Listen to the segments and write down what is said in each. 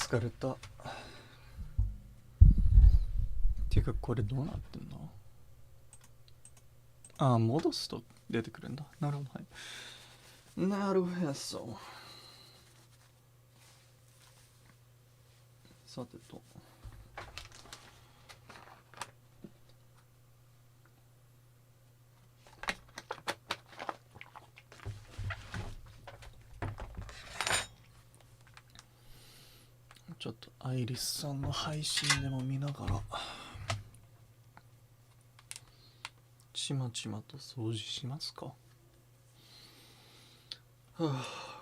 疲れた。ていうかこれどうなってんの？ああ、戻すと出てくるんだ。なるほど、はい。なるへそ。さてと。ちょっとアイリスさんの配信でも見ながらちまちまと掃除しますか。はあ。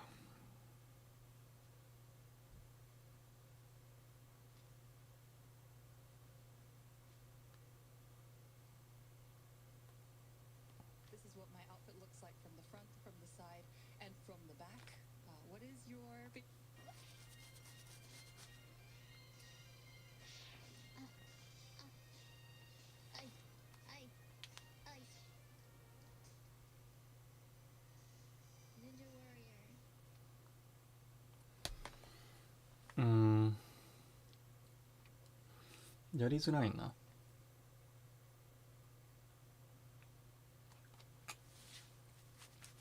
やりづらいな。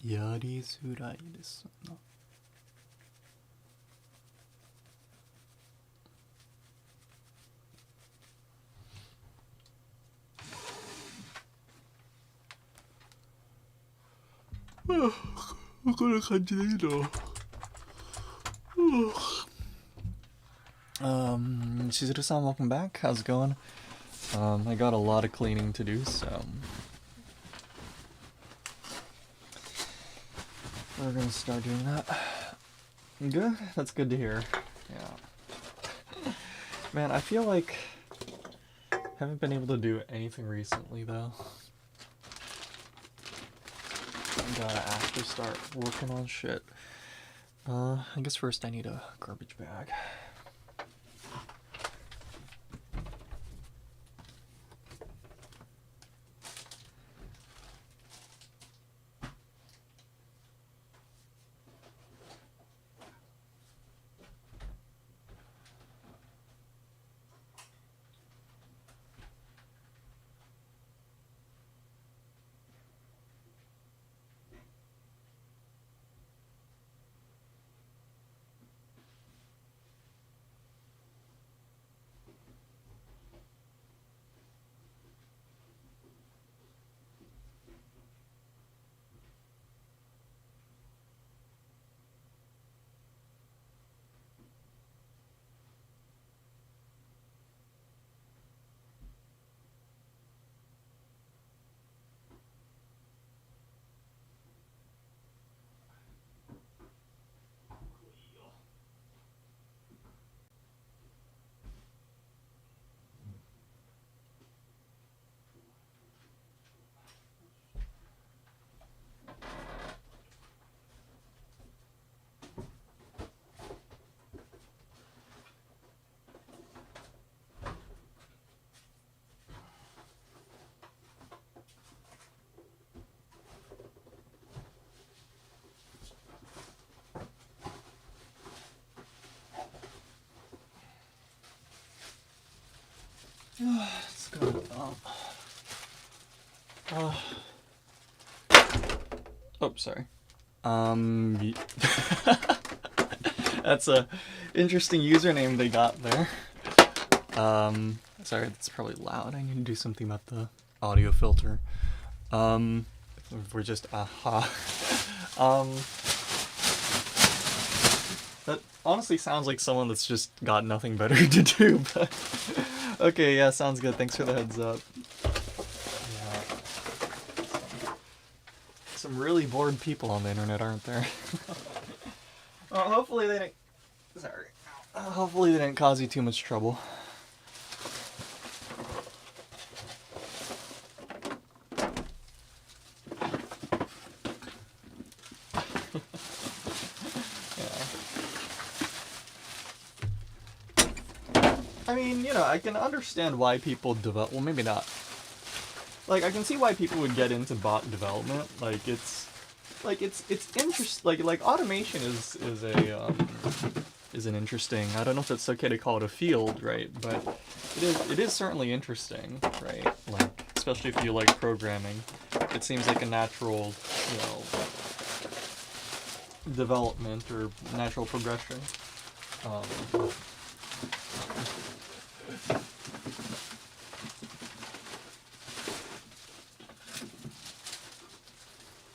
やりづらいですな。こんな感じでいいの。Chizuru-san, welcome back. How's it going? I got a lot of cleaning to do, so we're gonna start doing that. Good? That's good to hear. Yeah. Man, I feel like I haven't been able to do anything recently, though. I gotta actually start working on shit. I guess first I need a garbage bag. Let's go. Oh, sorry. That's a interesting username they got there. Sorry, that's probably loud. I need to do something about the audio filter. We're just that honestly sounds like someone that's just got nothing better to do, but okay, yeah, sounds good. Thanks for the heads up. Yeah. Some really bored people on the internet, aren't there? Well, hopefully they didn't... Sorry. Hopefully they didn't cause you too much trouble. I mean, you know, I can understand why people develop... Well, maybe not. Like, I can see why people would get into bot development. Like, it's interesting. Like automation is a is an interesting. I don't know if it's okay to call it a field, right? But it is certainly interesting, right? Like especially if you like programming, it seems like a natural, you know, development or natural progression.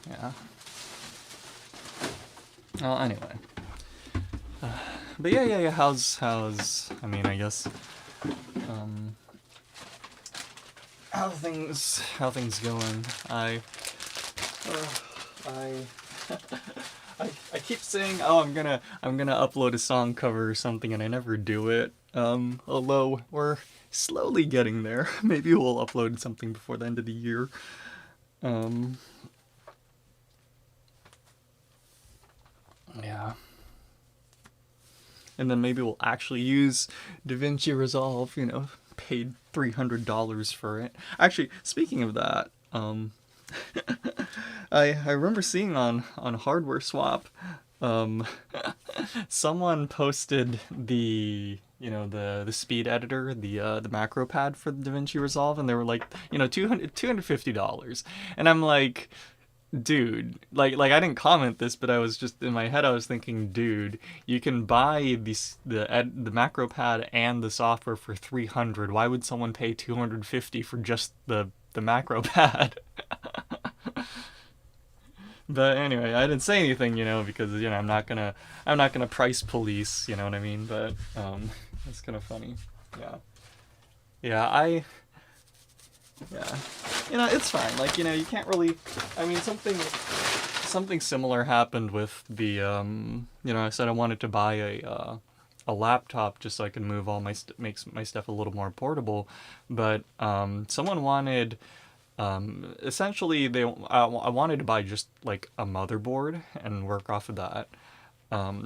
Yeah. Well, anyway. But yeah. How's? I mean, I guess. How things going? I keep saying, oh, I'm gonna upload a song cover or something, and I never do it. Although we're slowly getting there. Maybe we'll upload something before the end of the year. Yeah. And then maybe we'll actually use DaVinci Resolve, you know, paid $300 for it. Actually, speaking of that, I remember seeing on Hardware Swap, someone posted the the speed editor, the macro pad for the DaVinci Resolve, and they were like, you know, $250, and I'm like, dude, like I didn't comment this, but I was just in my head I was thinking, dude, you can buy the macro pad and the software for $300. Why would someone pay $250 for just the macro pad? But anyway, I didn't say anything, you know, because you know I'm not gonna price police, you know what I mean? But it's kind of funny. Yeah, yeah, yeah, you know, it's fine. Like, you know, you can't really. I mean, something similar happened with the you know, I said I wanted to buy a laptop just so I can move all makes my stuff a little more portable, but someone wanted. Essentially, I wanted to buy just like a motherboard and work off of that.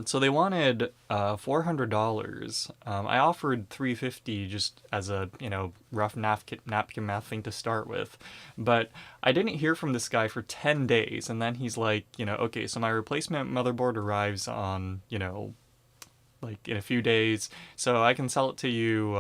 So they wanted $400. I offered $350 just as a, you know, rough napkin math thing to start with, but I didn't hear from this guy for 10 days, and then he's like, you know, okay, so my replacement motherboard arrives on, you know, like in a few days, so I can sell it to you,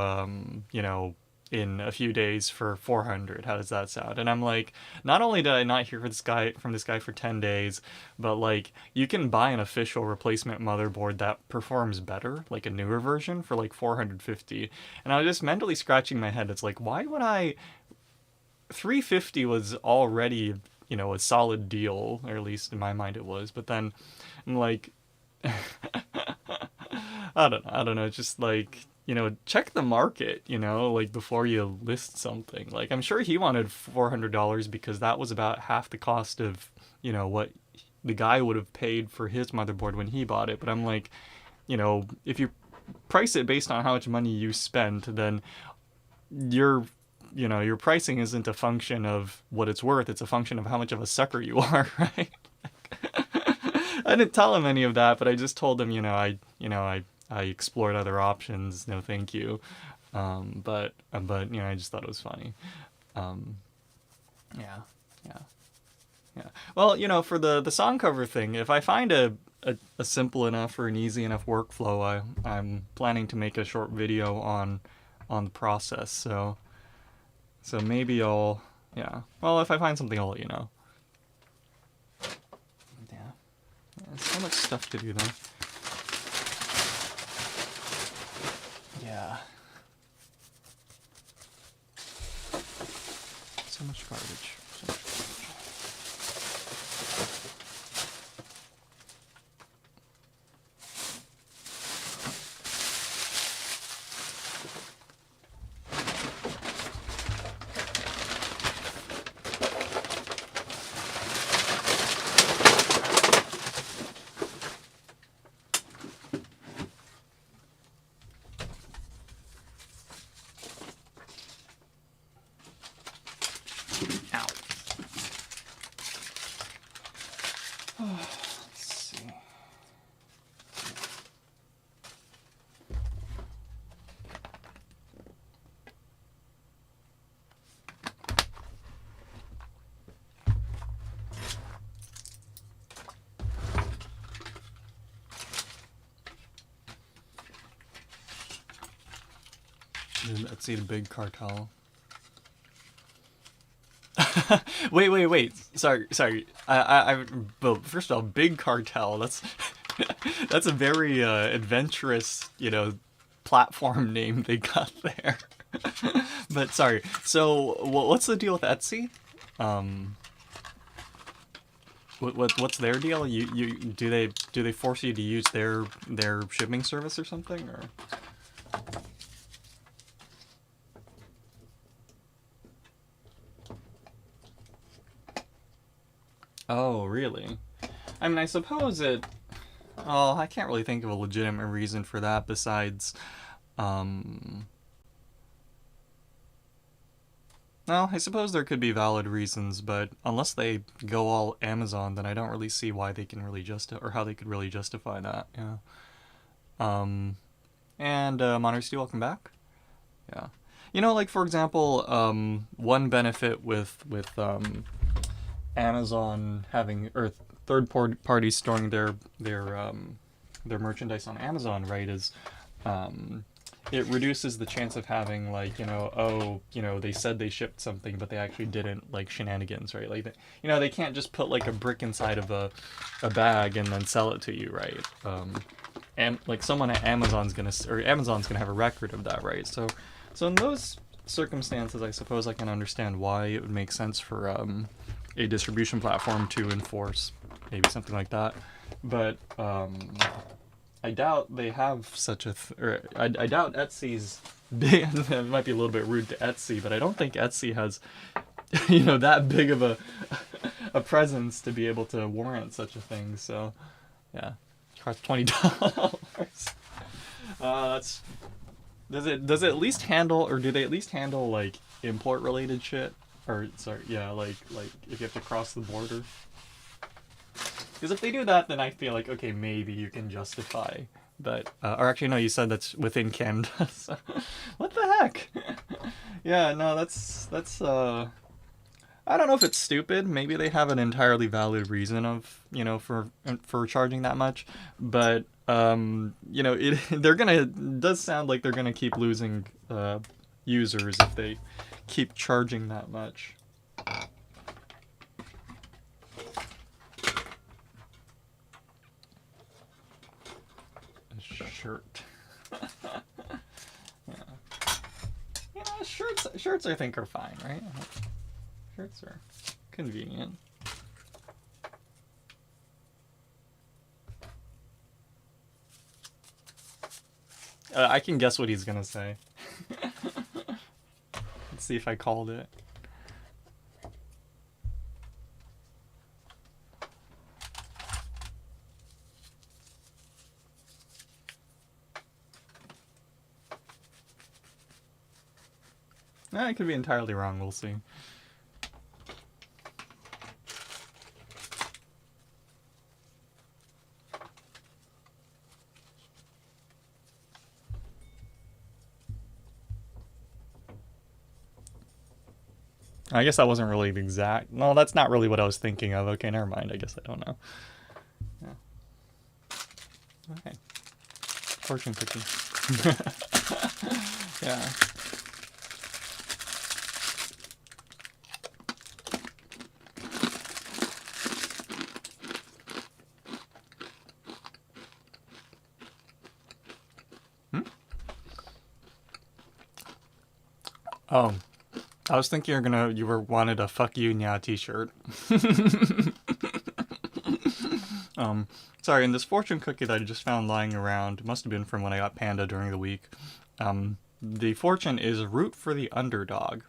you know, in a few days for 400. How does that sound? And I'm like, not only did I not hear from this guy for 10 days, but like you can buy an official replacement motherboard that performs better, like a newer version for like 450. And I was just mentally scratching my head. It's like, why would I 350 was already, you know, a solid deal, or at least in my mind it was, but then I'm like I don't know, just like, you know, check the market, you know, like before you list something. Like I'm sure he wanted $400 because that was about half the cost of, you know, what the guy would have paid for his motherboard when he bought it. But I'm like, you know, if you price it based on how much money you spent, then your you know, your pricing isn't a function of what it's worth, it's a function of how much of a sucker you are, right? I didn't tell him any of that, but I just told him, you know, I explored other options. No, thank you. But you know, I just thought it was funny. Yeah, yeah, yeah. Well, you know, for the song cover thing, if I find a simple enough or an easy enough workflow, I'm planning to make a short video on the process. So maybe I'll, yeah. Well, if I find something, I'll let you know. Yeah. There's so much stuff to do though. Yeah. So much garbage. So much garbage. Ow. Etsy, the big cartel. Wait. Sorry. Well, first of all, big cartel. That's that's a very adventurous, platform name they got there. But sorry. So, what's the deal with Etsy? Um, what's their deal? You do they force you to use their shipping service or something or? Oh, really? I mean, I suppose it. Oh, I can't really think of a legitimate reason for that besides, um. No, I suppose there could be valid reasons, but unless they go all Amazon, then I don't really see why they can really or how they could really justify that. Yeah. Um. And Monterey, welcome back. Yeah. Like for example, one benefit with Amazon having or parties storing their merchandise on Amazon, right? Is um, it reduces the chance of having like they said they shipped something but they actually didn't, like shenanigans, right? Like they can't just put like a brick inside of a bag and then sell it to you, right? And like someone at Amazon's gonna have a record of that, right? So in those circumstances, I suppose I can understand why it would make sense for a distribution platform to enforce maybe something like that. But I doubt they have such or I doubt Etsy's. It might be a little bit rude to Etsy, but I don't think Etsy has that big of a presence to be able to warrant such a thing. So yeah, costs $20. That's does it at least handle, or do they at least handle like import related shit? Or sorry, yeah, like if you have to cross the border. Because if they do that, then I feel like okay, maybe you can justify. But or actually, no, you said that's within Canada. So, what the heck? Yeah, no, that's I don't know if it's stupid. Maybe they have an entirely valid reason of for charging that much, but it does sound like they're gonna keep losing users if they keep charging that much. A shirt. Yeah. Shirts I think are fine, right? Shirts are convenient. I can guess what he's gonna say. Let's see if I called it. I could be entirely wrong. We'll see. I guess that wasn't really the exact. No, that's not really what I was thinking of. Okay, never mind. I guess I don't know. Yeah. Okay. Fortune cookie. Yeah. Oh, I was thinking you wanted a "fuck you, nya" T-shirt. Sorry. In this fortune cookie that I just found lying around, must have been from when I got Panda during the week. The fortune is root for the underdog.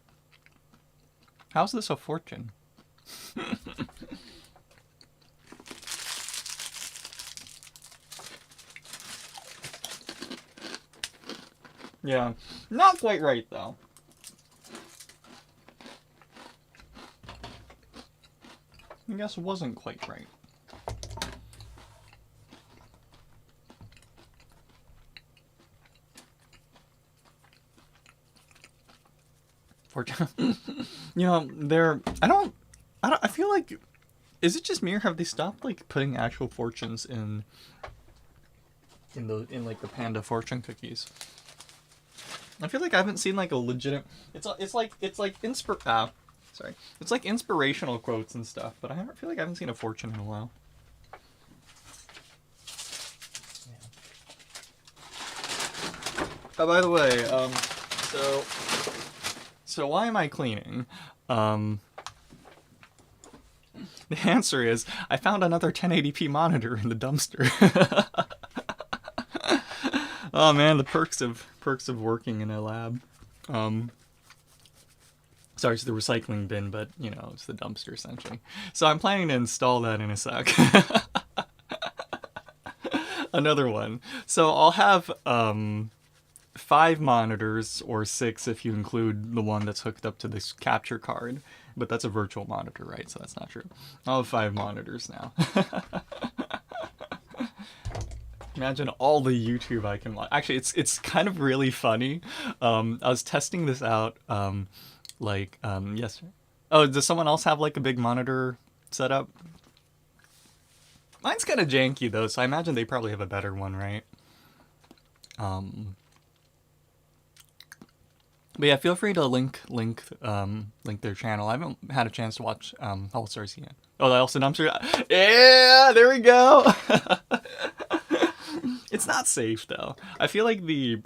How's this a fortune? Yeah, not quite right though. I guess it wasn't quite right. Fortune. I feel like, is it just me or have they stopped like putting actual fortunes in like the Panda fortune cookies? I feel like I haven't seen like a legitimate. It's like sorry. It's like inspirational quotes and stuff, but I feel like I haven't seen a fortune in a while. Oh, by the way, so why am I cleaning? Um, the answer is I found another 1080p monitor in the dumpster. Oh man, the perks of working in a lab. Um, sorry, it's the recycling bin, but you know, it's the dumpster essentially. So I'm planning to install that in a sec. Another one. So I'll have 5 monitors, or 6 if you include the one that's hooked up to this capture card. But that's a virtual monitor, right? So that's not true. I'll have 5 monitors now. Imagine all the YouTube I can watch. Actually, it's kind of really funny. I was testing this out, yesterday. Oh, does someone else have like a big monitor setup? Mine's kind of janky though, so I imagine they probably have a better one, right? Um, but yeah, feel free to link their channel. I haven't had a chance to watch All Stars yet. Oh, the Elsa Dumpster. Yeah, there we go. It's not safe though. I feel like the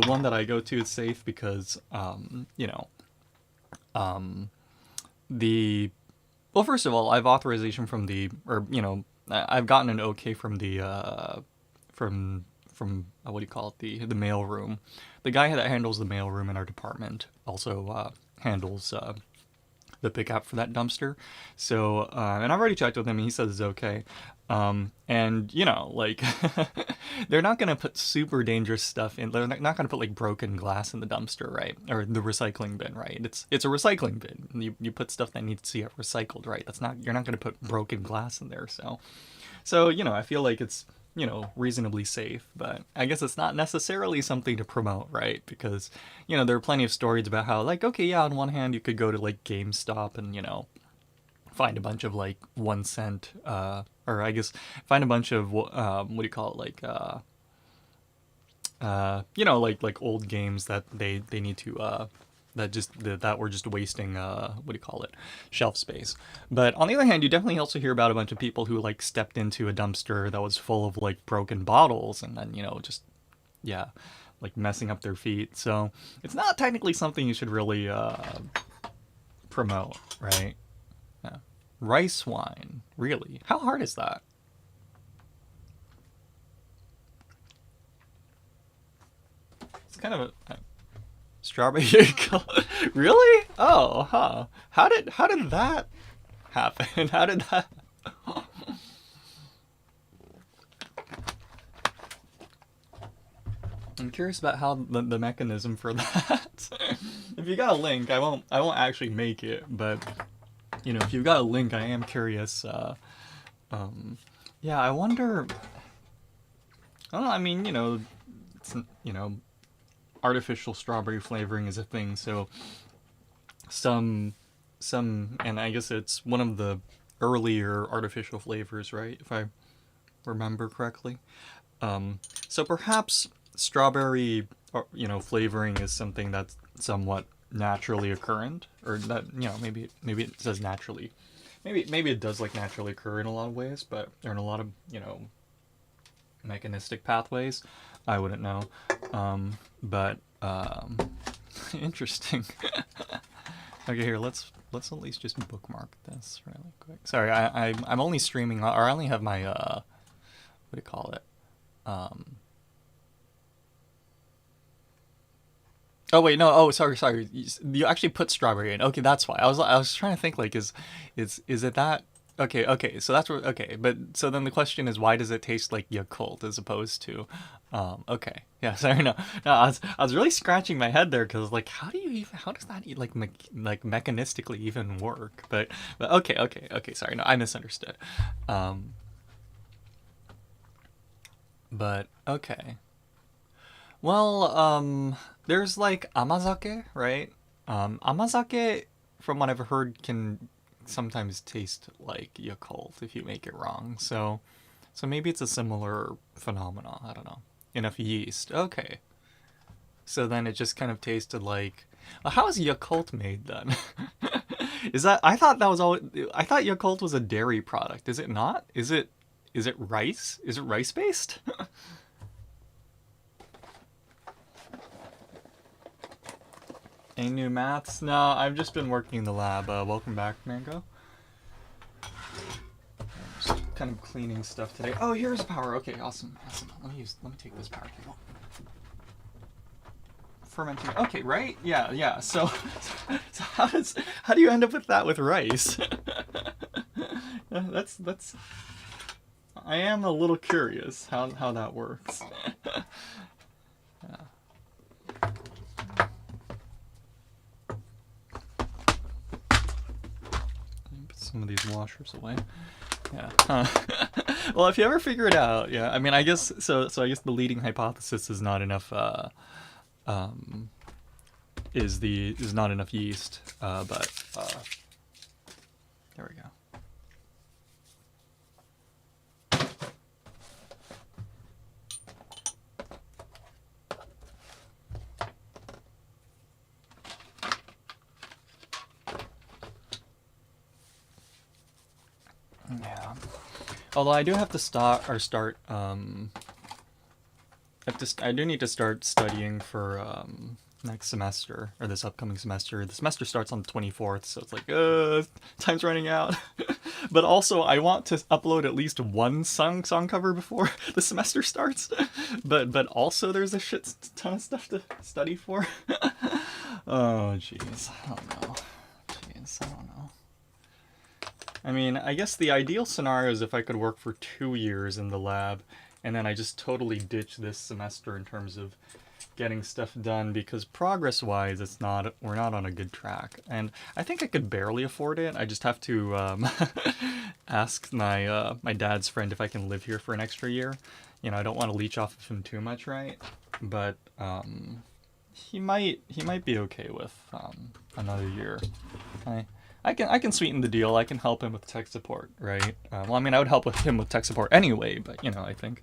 one that I go to is safe because the well, first of all, I have authorization from I've gotten an okay from the what do you call it, the mail room. The guy that handles the mail room in our department also handles the pickup for that dumpster. So and I've already checked with him and he says it's okay. And like they're not gonna put super dangerous stuff in. They're not gonna put like broken glass in the dumpster, right? Or the recycling bin, right? It's a recycling bin. You put stuff that needs to get recycled, right? You're not gonna put broken glass in there. So I feel like it's reasonably safe, but I guess it's not necessarily something to promote, right? Because there are plenty of stories about how, like, okay, yeah, on one hand you could go to like GameStop and find a bunch of like 1 cent or I guess find a bunch of what do you call it, like old games that they need to that were just wasting what do you call it, shelf space. But on the other hand, you definitely also hear about a bunch of people who like stepped into a dumpster that was full of like broken bottles and then just like messing up their feet. So it's not technically something you should really promote, right? Yeah. Rice wine, really? How hard is that? It's kind of a strawberry. Really? Oh, huh. How did that happen? How did that? I'm curious about how the mechanism for that. If you got a link, I won't actually make it, but if you've got a link, I am curious. Yeah, I wonder. I don't know. I mean, it's artificial strawberry flavoring is a thing, so and I guess it's one of the earlier artificial flavors, right? If I remember correctly. So perhaps strawberry, flavoring is something that's somewhat naturally occurrent, or that maybe it says naturally. Maybe it does like naturally occur in a lot of ways, but there are in a lot of mechanistic pathways. I wouldn't know, but interesting. Okay, here let's at least just bookmark this really quick. Sorry, I'm only streaming, or I only have my what do you call it? Oh wait, no. Oh, sorry. You actually put strawberry in. Okay, that's why. I was trying to think like is it that? Okay. So that's what. Okay, but so then the question is, why does it taste like Yakult as opposed to? Okay. Yeah. Sorry. No. I was really scratching my head there because like, how does that like mechanistically even work? But okay. Sorry. No, I misunderstood. But okay. Well, there's like amazake, right? Amazake, from what I've heard, can sometimes taste like Yakult if you make it wrong. So maybe it's a similar phenomenon. I don't know. Enough yeast. Okay. So then it just kind of tasted like. How is Yakult made then? Is that? I thought that was all. I thought Yakult was a dairy product. Is it not? Is it? Is it rice? Is it rice based? Any new maths? No, I've just been working in the lab. Welcome back, Mango. Just kind of cleaning stuff today. Oh, here's power. Okay, awesome. Let me take this power cable. Fermenting. Okay, right? Yeah. So how do you end up with that with rice? that's. I am a little curious how that works. Yeah. Put some of these washers away. Yeah. Well, if you ever figure it out, yeah. I mean, I guess so. So I guess the leading hypothesis is not enough. Is not enough yeast. But there we go. Yeah. Although I do have to I do need to start studying for next semester, or this upcoming semester. The semester starts on the 24th, so it's like, time's running out. But also, I want to upload at least one song cover before the semester starts. But also, there's a shit ton of stuff to study for. Oh, jeez. I don't know. I mean, I guess the ideal scenario is if I could work for 2 years in the lab, and then I just totally ditch this semester in terms of getting stuff done, because progress-wise, we're not on a good track. And I think I could barely afford it. I just have to ask my dad's friend if I can live here for an extra year. You know, I don't want to leech off of him too much, right? But he might be okay with another year. I can sweeten the deal. I can help him with tech support, right? Well, I mean, I would help with him with tech support anyway, but you know, I think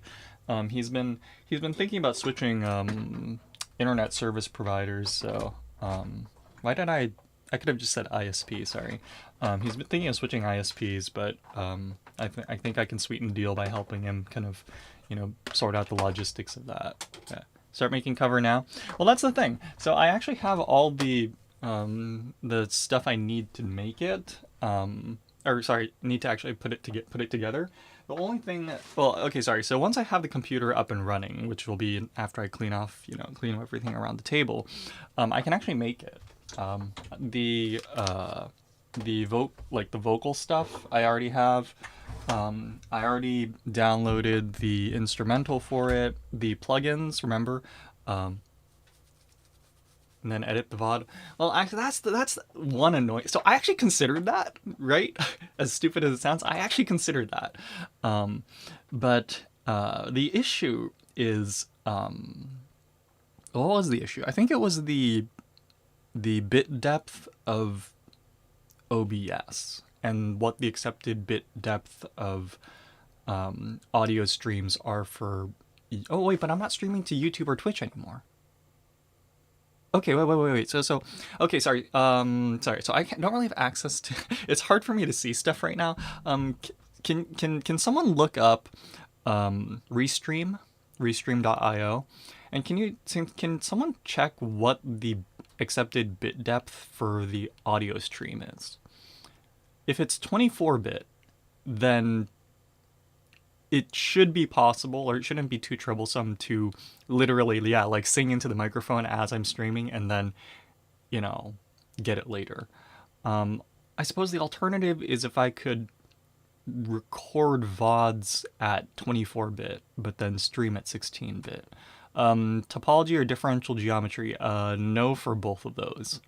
he's been thinking about switching internet service providers. So why did I could have just said ISP? Sorry. He's been thinking of switching ISPs, but I think I can sweeten the deal by helping him kind of, you know, sort out the logistics of that. Yeah. Start making cover now. Well, that's the thing. So I actually have all the stuff I need to make it, need to actually put it together. The only thing so once I have the computer up and running, which will be after I clean everything around the table, I can actually make it. The vocal stuff I already have. I already downloaded the instrumental for it, the plugins, remember? And then edit the VOD. Well, actually, that's one annoying. So I actually considered that, right? As stupid as it sounds, I actually considered that. But the issue is, what was the issue? I think it was the bit depth of OBS and what the accepted bit depth of audio streams are for. Oh wait, but I'm not streaming to YouTube or Twitch anymore. Okay, wait. So, okay, sorry. So I don't really have access to. It's hard for me to see stuff right now. Can someone look up Restream.io, and can someone check what the accepted bit depth for the audio stream is? If it's 24-bit, then it should be possible, or it shouldn't be too troublesome to literally, like sing into the microphone as I'm streaming and then, you know, get it later. I suppose the alternative is if I could record VODs at 24-bit, but then stream at 16-bit. Topology or differential geometry? No for both of those.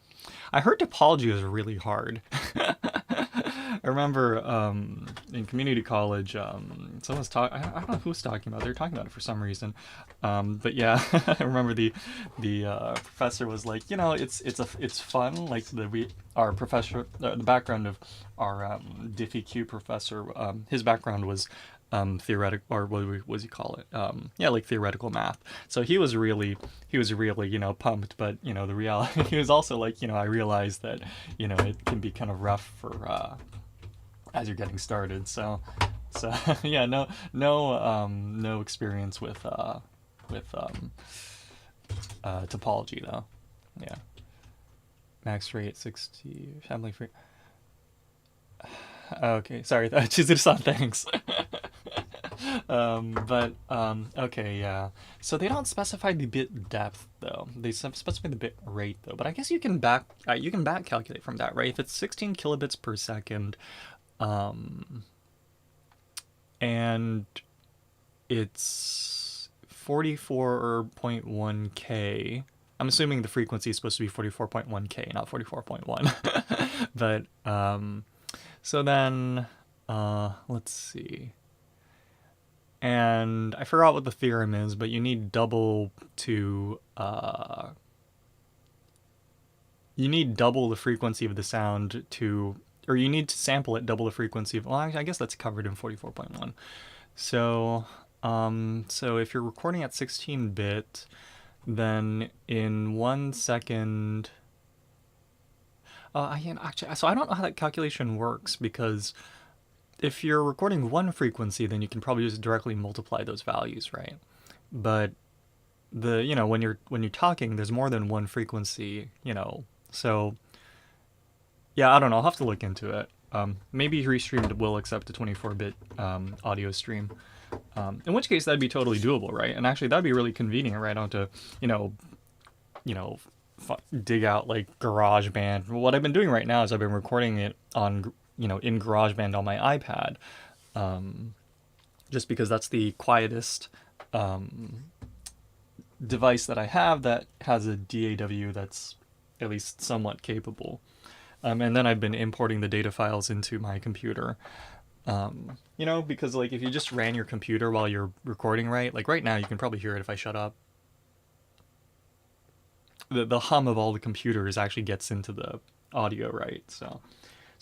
I heard topology is really hard. I remember in community college, someone's talking. I don't know who was talking about. They were talking about it for some reason. But yeah, I remember the professor was like, you know, it's fun. Like our professor, the background of our DiffyQ professor, his background was theoretical, or what does he call it? Yeah, like theoretical math. So he was really, pumped. But the reality, he was also like, I realized that, it can be kind of rough for as you're getting started. So yeah, no experience with topology though. Yeah, max rate 60, family free. Okay, sorry, Chizuru-san, thanks. Okay, yeah. So they don't specify the bit depth though. They specify the bit rate though. But I guess you can back calculate from that, right? If it's 16 kilobits per second, um, and it's 44.1K. I'm assuming the frequency is supposed to be 44.1K, not 44.1. But so then let's see. And I forgot what the theorem is, but you need double the frequency of the sound or you need to sample it double the frequency of. Well, I guess that's covered in 44.1. So so if you're recording at 16-bit, then in 1 second. Actually, so I don't know how that calculation works, because if you're recording one frequency, then you can probably just directly multiply those values, right? But when you're talking, there's more than one frequency, So yeah, I don't know. I'll have to look into it. Maybe Restreamed will accept a 24-bit audio stream. In which case that'd be totally doable, right? And actually that'd be really convenient, right? I don't have to, dig out like GarageBand. What I've been doing right now is I've been recording it on, in GarageBand on my iPad, just because that's the quietest device that I have that has a DAW that's at least somewhat capable. And then I've been importing the data files into my computer. Because like if you just ran your computer while you're recording, right? Like right now you can probably hear it if I shut up. The hum of all the computers actually gets into the audio, right? So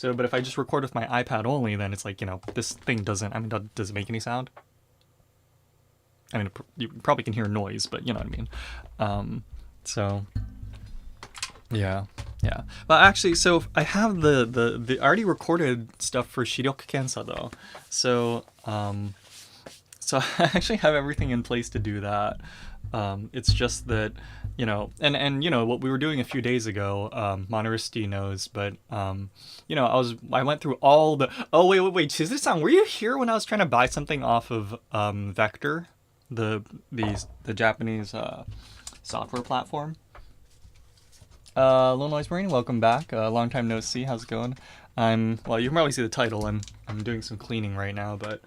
but if I just record with my iPad only, then it's like, this thing doesn't, does it make any sound? You probably can hear noise, but you know what I mean. So yeah. But actually, so I have the already recorded stuff for Shiryoku Kensa though. So I actually have everything in place to do that. It's just that, and what we were doing a few days ago, Monoristi knows, but I went through all the. Oh wait, Chizuru-san, were you here when I was trying to buy something off of Vector, the Japanese software platform? Lone Noise Marine, welcome back. Long time no see. How's it going? Well, you can probably see the title. I'm doing some cleaning right now, but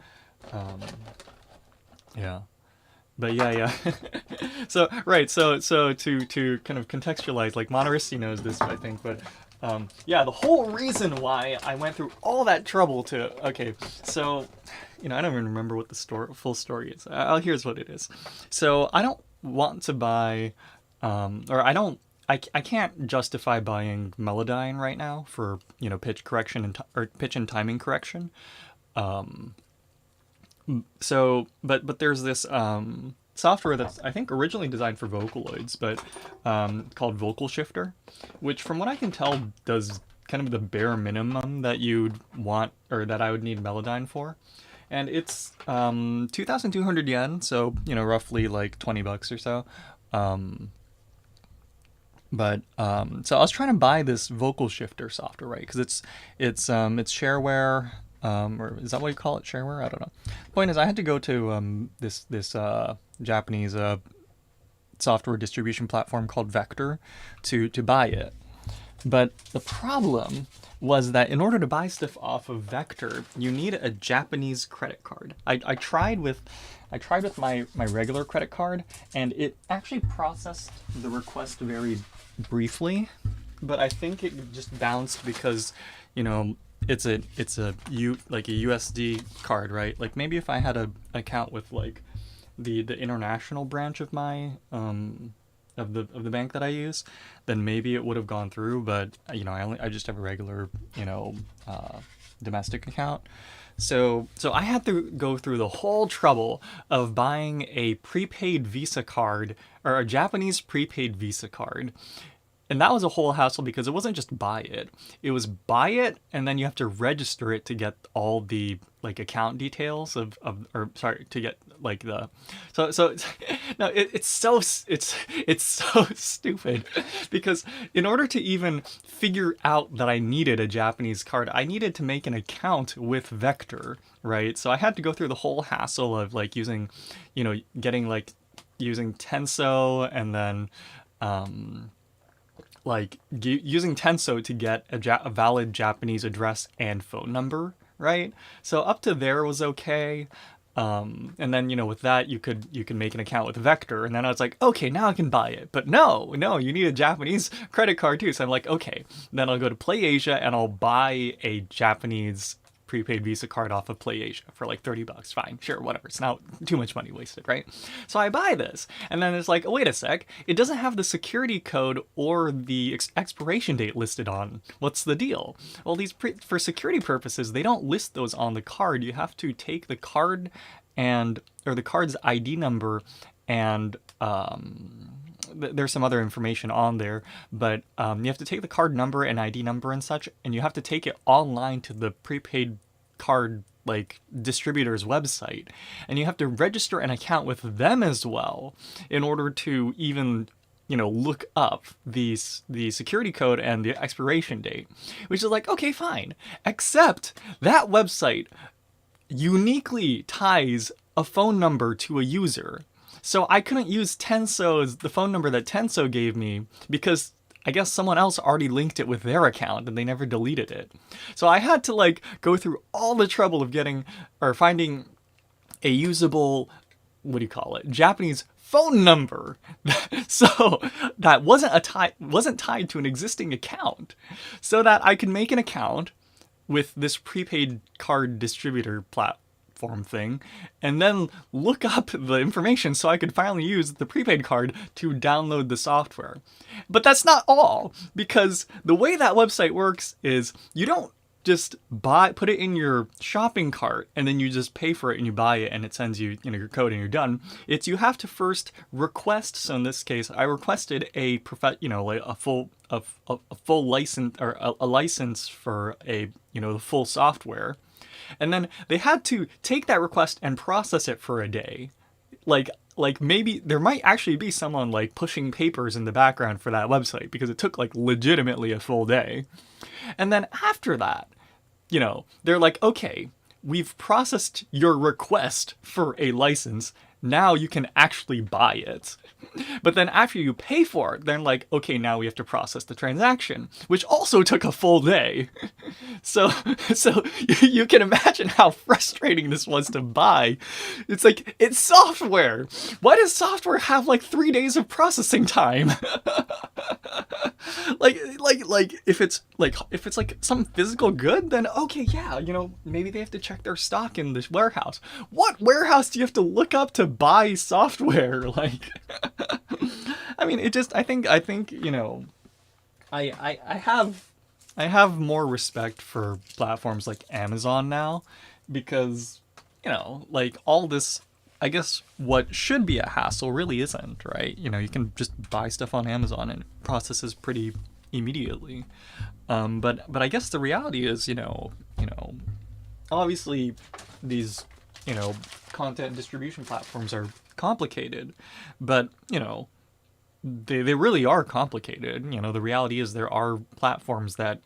yeah. But yeah. So to kind of contextualize, like Monoristi knows this, I think, but yeah, the whole reason why I went through all that trouble so I don't even remember what the full story is. Here's what it is. So I don't want to buy, I can't justify buying Melodyne right now for pitch correction or pitch and timing correction. But there's this software that's I think originally designed for Vocaloids, but called Vocal Shifter, which from what I can tell does kind of the bare minimum that you'd want or that I would need Melodyne for, and it's 2,200 yen, so roughly like $20 or so. But so I was trying to buy this Vocal Shifter software, right? Because it's shareware. Or is that what you call it? Shareware? I don't know. The point is, I had to go to this Japanese software distribution platform called Vector to buy it. But the problem was that in order to buy stuff off of Vector, you need a Japanese credit card. I tried with my regular credit card, and it actually processed the request very briefly, but I think it just bounced because it's a USD card, right? Like maybe if I had an account with like the international branch of my of the bank that I use, then maybe it would have gone through. But I just have a regular domestic account, So I had to go through the whole trouble of buying a prepaid Visa card, or a Japanese prepaid Visa card. And that was a whole hassle because it wasn't just buy it. It was buy it and then you have to register it to get all the like account details of or sorry, to get like the it's, no, it's so stupid because in order to even figure out that I needed a Japanese card, I needed to make an account with Vector, right? So I had to go through the whole hassle of like using, getting like using Tenso, and then using Tenso to get a valid Japanese address and phone number, right? So up to there was okay. And then with that you can make an account with Vector, and then I was like, okay, now I can buy it. But no, you need a Japanese credit card too. So I'm like, okay, then I'll go to PlayAsia and I'll buy a Japanese prepaid Visa card off of PlayAsia for like $30. Fine, sure, whatever. It's not too much money wasted, right? So I buy this, and then it's like, oh, wait a sec, it doesn't have the security code or the expiration date listed on. What's the deal? Well, for security purposes, they don't list those on the card. You have to take the card or the card's ID number, and there's some other information on there, but you have to take the card number and ID number and such, and you have to take it online to the prepaid card like distributor's website, and you have to register an account with them as well in order to even look up the security code and the expiration date, which is like, okay, fine, except that website uniquely ties a phone number to a user. So I couldn't use the phone number that Tenso gave me, because I guess someone else already linked it with their account and they never deleted it. So I had to like go through all the trouble of finding a usable, what do you call it, Japanese phone number so that wasn't tied to an existing account, so that I could make an account with this prepaid card distributor platform thing, and then look up the information so I could finally use the prepaid card to download the software. But that's not all, because the way that website works is you don't just put it in your shopping cart and then you just pay for it and you buy it and it sends you your code and you're done. You have to first request. So in this case, I requested a full license, or a license for the full software. And then they had to take that request and process it for a day. Like maybe there might actually be someone like pushing papers in the background for that website, because it took like legitimately a full day. And then after that, they're like, okay, we've processed your request for a license. Now you can actually buy it. But then after you pay for it, they're like, okay, now we have to process the transaction, which also took a full day. So you can imagine how frustrating this was to buy. It's like, it's software. Why does software have like 3 days of processing time? like if it's like some physical good, then okay, yeah, maybe they have to check their stock in this warehouse. What warehouse do you have to look up to buy software? Like, I mean, I think I have more respect for platforms like Amazon now, because like all this, I guess what should be a hassle really isn't, right? You can just buy stuff on Amazon and it processes pretty immediately. But I guess the reality is, obviously these, content distribution platforms are complicated, but, they really are complicated. The reality is there are platforms that,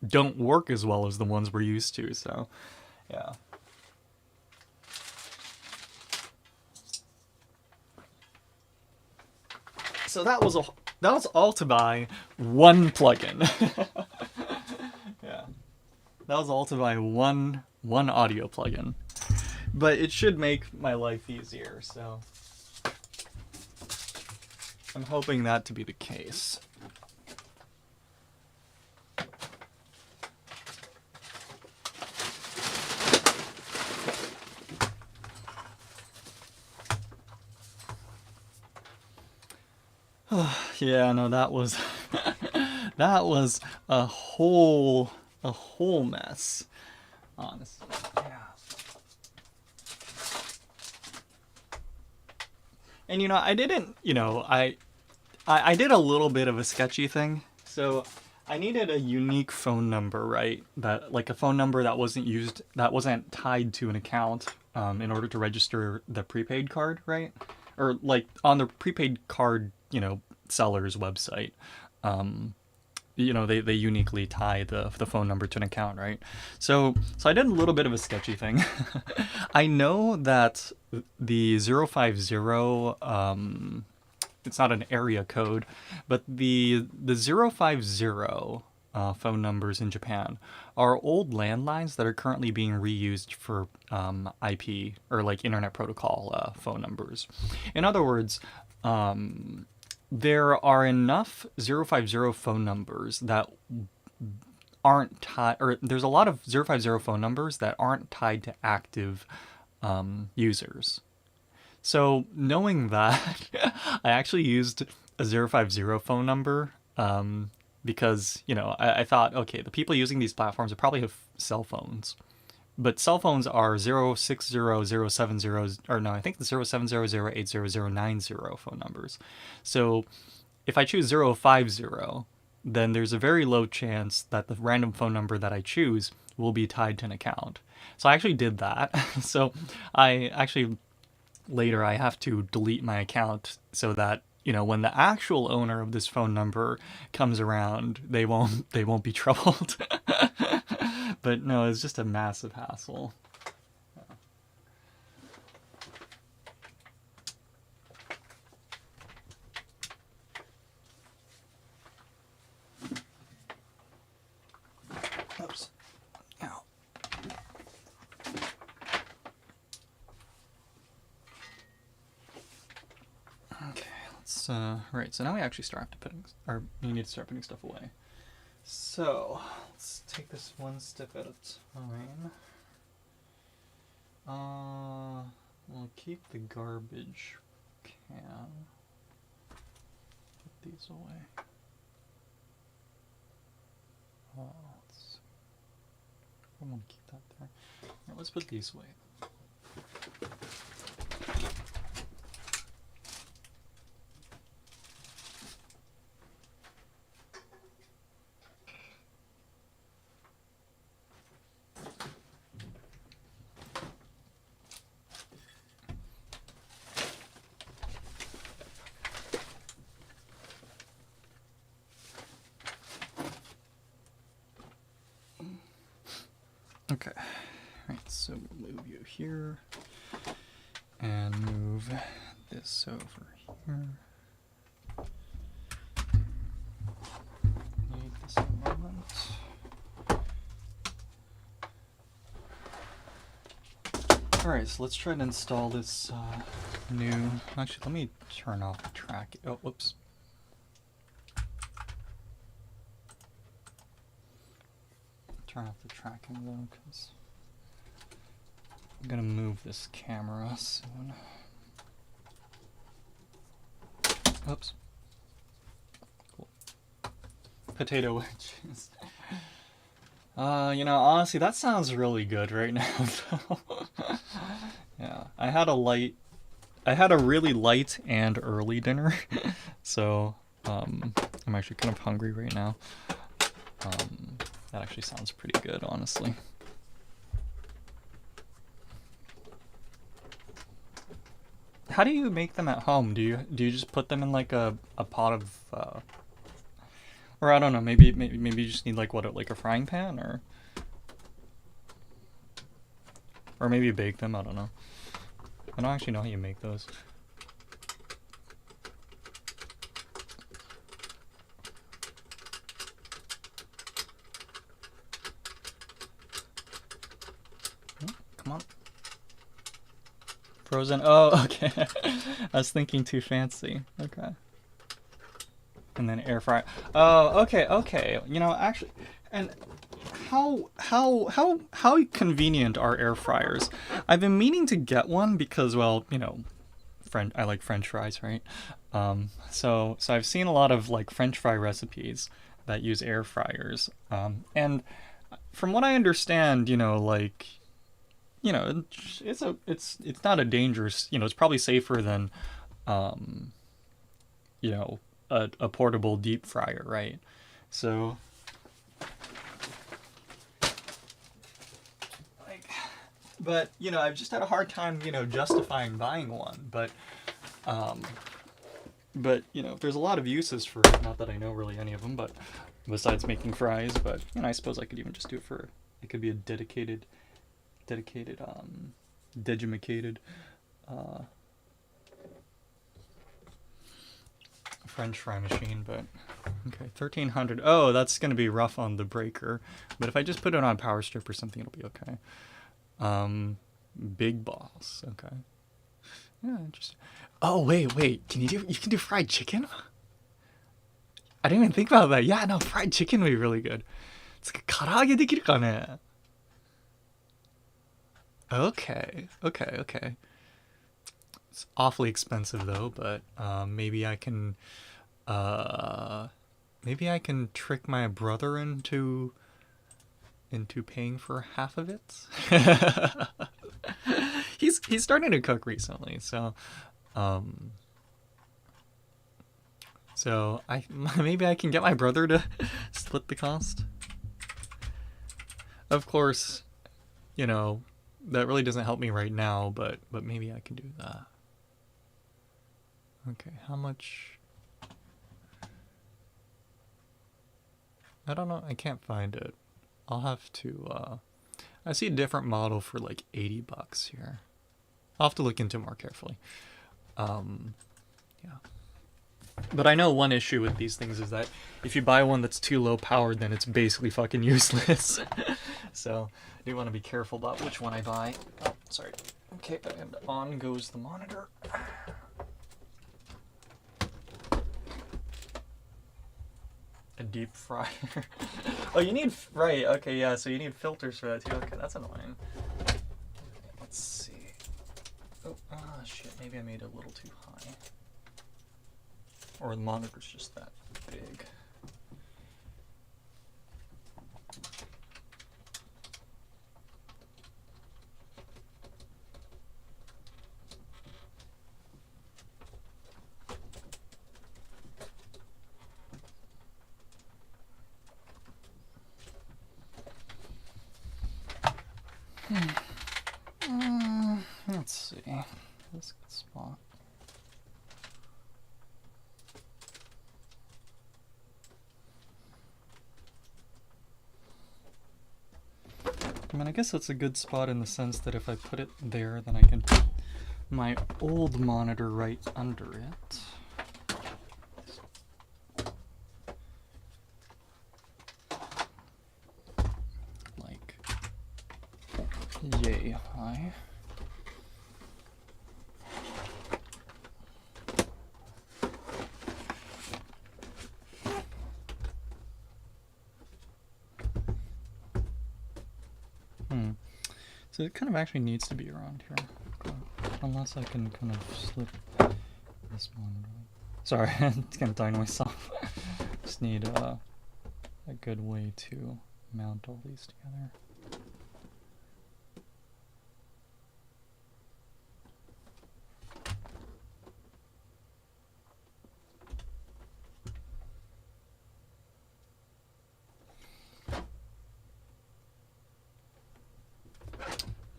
don't work as well as the ones we're used to. So, yeah. So that was all to buy one plugin. Yeah, that was all to buy one audio plugin, but it should make my life easier. So I'm hoping that to be the case. Yeah, no, that was that was a whole mess. honestly. Yeah. And I didn't, I did a little bit of a sketchy thing. So I needed a unique phone number, right? That like a phone number that wasn't tied to an account, in order to register the prepaid card, right? Or like on the prepaid card, seller's website. They uniquely tie the phone number to an account, right? So I did a little bit of a sketchy thing. I know that the 050, it's not an area code, but the 050 phone numbers in Japan are old landlines that are currently being reused for IP or like internet protocol phone numbers. In other words, there are enough 050 phone numbers that aren't tied, or there's a lot of 050 phone numbers that aren't tied to active users. So knowing that, I actually used a 050 phone number, because, I thought, okay, the people using these platforms will probably have cell phones. But cell phones are 060, 070, or no, I think the 070, 080, 090 phone numbers. So if I choose 050, then there's a very low chance that the random phone number that I choose will be tied to an account. So I actually did that. So later I have to delete my account so that when the actual owner of this phone number comes around, they won't be troubled. But no, it's just a massive hassle. Oops. Ow. Okay, let's right, so now we actually start to you need to start putting stuff away. So let's take this one step at a time. We'll keep the garbage can. Put these away. I won't keep that there. Right, let's put these away. Okay, right, so we'll move you here, and move this over here. Need this a moment. Alright, so let's try to install this new... Actually, let me turn off the track. Oh, whoops. Turn off the tracking though, because I'm gonna move this camera soon. Oops. Cool. Potato wedges. Honestly, that sounds really good right now, though. Yeah, I had a really light and early dinner, so I'm actually kind of hungry right now. That actually sounds pretty good, honestly. How do you make them at home? Do you just put them in like a pot of or I don't know, maybe you just need like like a frying pan, or maybe you bake them, I don't know. I don't actually know how you make those. Come on. Frozen. Oh, okay. I was thinking too fancy. Okay. And then air fry. Oh, okay. Actually, and how convenient are air fryers? I've been meaning to get one because, well, I like French fries, right? So I've seen a lot of like French fry recipes that use air fryers. And from what I understand, like, it's not a dangerous, it's probably safer than, um, a portable deep fryer, right? So, like, but I've just had a hard time, justifying buying one. But there's a lot of uses for it. Not that I know really any of them, but besides making fries. But I suppose I could even just do it for. It could be a dedicated, degimacated, uh, French fry machine. But okay, 1300. Oh, that's gonna be rough on the breaker. But if I just put it on power strip or something, it'll be okay. Big balls. Okay. Yeah, interesting. Oh wait. You can do fried chicken? I didn't even think about that. Yeah, no, fried chicken would be really good. It's like 唐揚げできるかね? Okay. It's awfully expensive though, but maybe I can trick my brother into paying for half of it. He's starting to cook recently, so I maybe I can get my brother to split the cost. Of course, that really doesn't help me right now, but maybe I can do that. Okay, how much? I don't know. I can't find it. I'll have to. I see a different model for like $80 here. I'll have to look into it more carefully. Yeah. But I know one issue with these things is that if you buy one that's too low powered, then it's basically fucking useless. So I do want to be careful about which one I buy. Oh, sorry. Okay, and on goes the monitor. A deep fryer. Oh, you need, right, okay, yeah, so you need filters for that too. Okay, that's annoying. Let's see. Oh, shit, maybe I made it a little too high. Or the monitor's just that big. Let's see. That's a good spot. I mean, I guess that's a good spot in the sense that if I put it there, then I can put my old monitor right under it. Like, yay high. So it kind of actually needs to be around here. Unless I can kind of slip this monitor. Sorry, I'm kind of talking to myself. Just need a good way to mount all these together.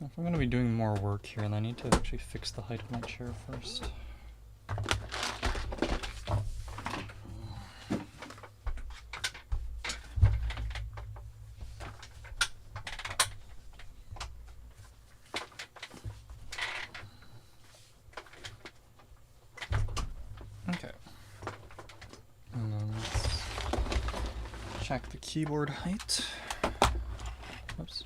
If I'm going to be doing more work here, then I need to actually fix the height of my chair first. Okay. And then let's check the keyboard height. Oops.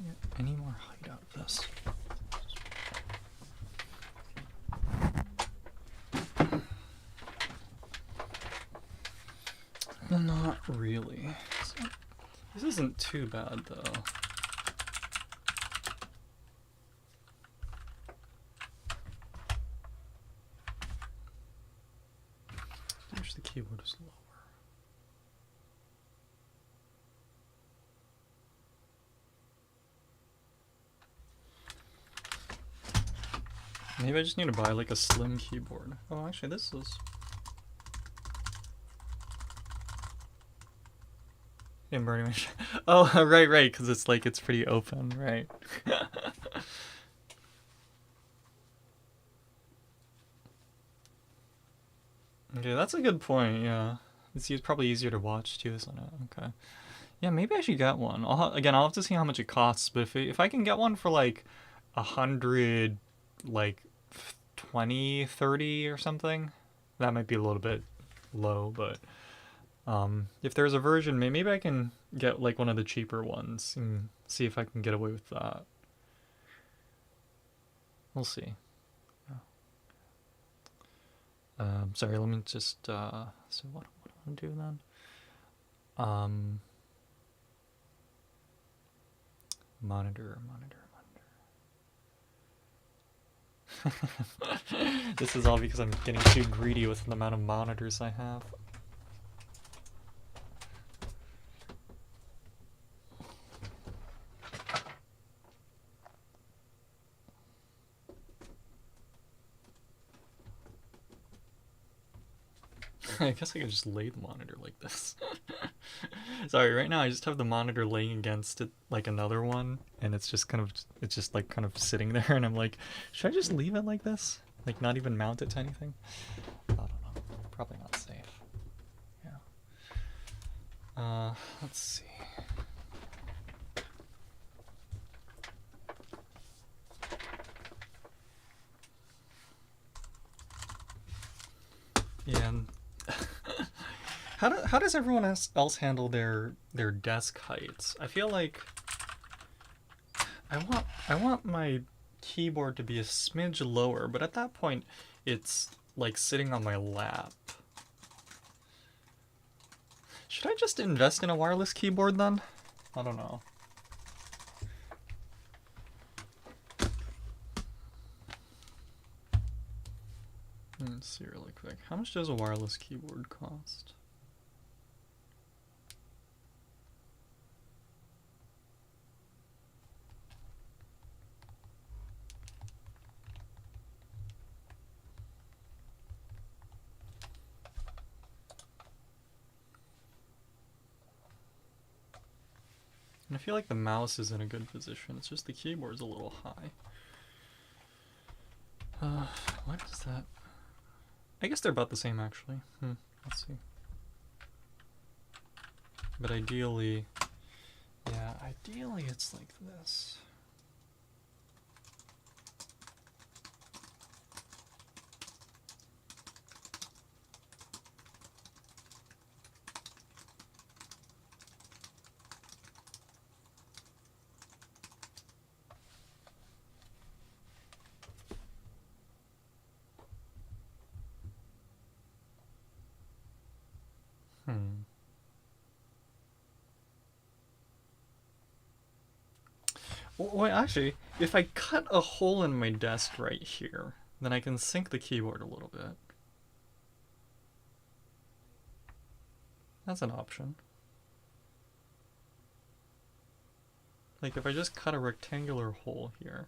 Get any more height out of this? Not really. This isn't too bad though. I wish the keyboard was lower. Maybe I just need to buy like a slim keyboard. Oh, actually, this is. Yeah, Bernie Mac. Oh, right, because it's like it's pretty open, right? Okay, that's a good point. Yeah, it's probably easier to watch too, isn't it? Okay. Yeah, maybe I should get one. I'll have to see how much it costs. But if I can get one for like 100, like 20, 30 or something, that might be a little bit low. But if there's a version, maybe I can get like one of the cheaper ones and see if I can get away with that. We'll see. Sorry, let me just. So what do I do then? Monitor. This is all because I'm getting too greedy with the amount of monitors I have. I guess I could just lay the monitor like this. Sorry, right now I just have the monitor laying against it like another one, and it's just kind of sitting there, and I'm like, should I just leave it like this? Like not even mount it to anything? I don't know. Probably not safe. Yeah. Let's see. Yeah. How does everyone else handle their desk heights? I feel like I want my keyboard to be a smidge lower, but at that point it's like sitting on my lap. Should I just invest in a wireless keyboard then? I don't know. Let's see really quick. How much does a wireless keyboard cost? And I feel like the mouse is in a good position. It's just the keyboard's a little high. What is that? I guess they're about the same actually. Let's see. But ideally, yeah, ideally it's like this. Well, actually, if I cut a hole in my desk right here, then I can sink the keyboard a little bit. That's an option. Like if I just cut a rectangular hole here.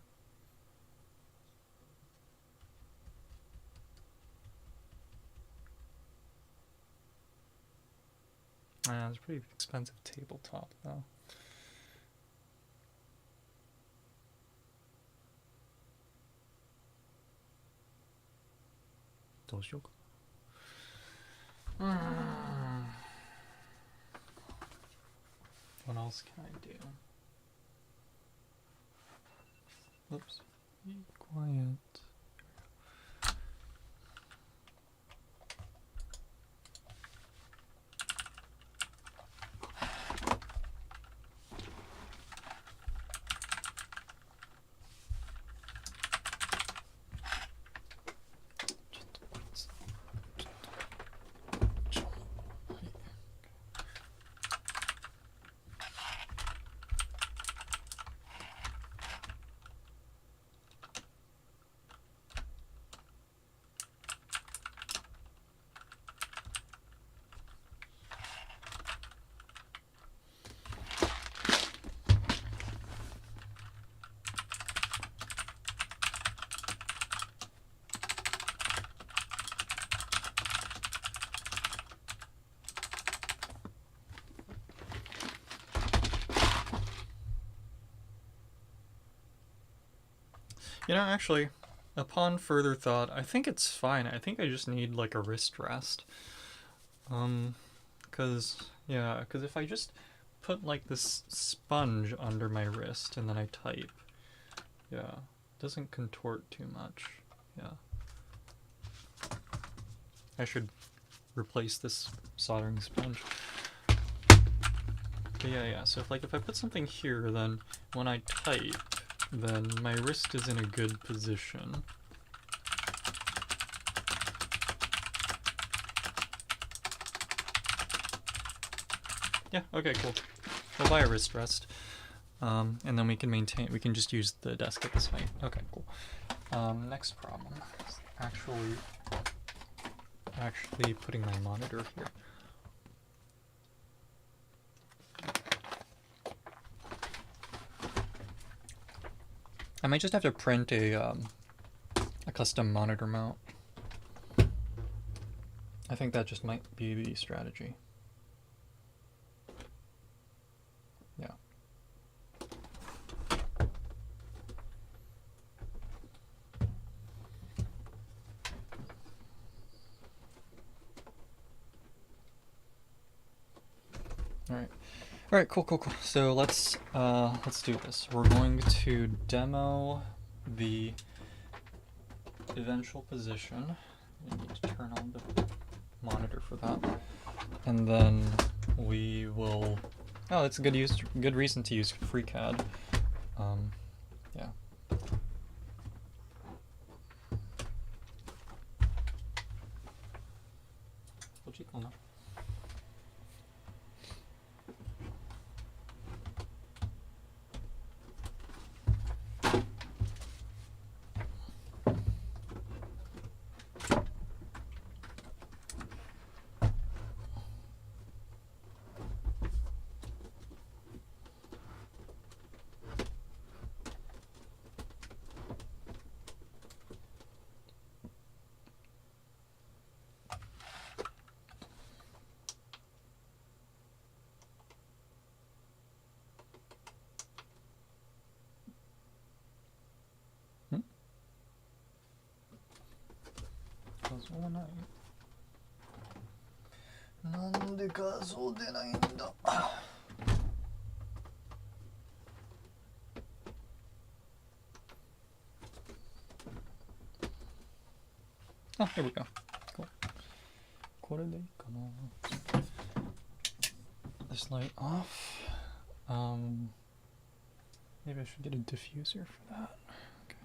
It's a pretty expensive tabletop though. What else can I do? Oops. Be quiet. You know, actually, upon further thought, I think it's fine. I think I just need like a wrist rest. Cause if I just put like this sponge under my wrist and then I type, yeah, it doesn't contort too much. Yeah. I should replace this soldering sponge. But yeah, so if I put something here, then when I type, then my wrist is in a good position. Yeah, okay, cool. We'll buy a wrist rest. And then we can just use the desk at this height. Okay, cool. Next problem is actually putting my monitor here. I might just have to print a custom monitor mount. I think that just might be the strategy. Yeah. All right, cool. So let's do this. We're going to demo the eventual position. We need to turn on the monitor for that, and then we will. Oh, it's a good reason to use FreeCAD. Yeah. Oh, here we go. Cool. This light off. Maybe I should get a diffuser for that. Okay.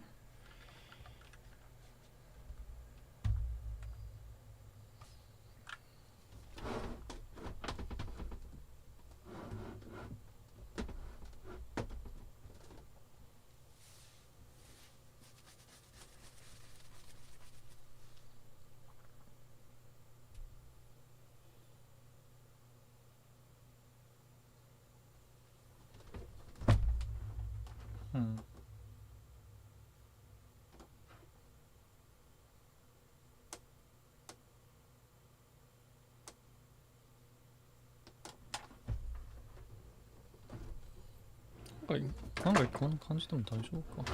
案外こんな感じでも大丈夫か。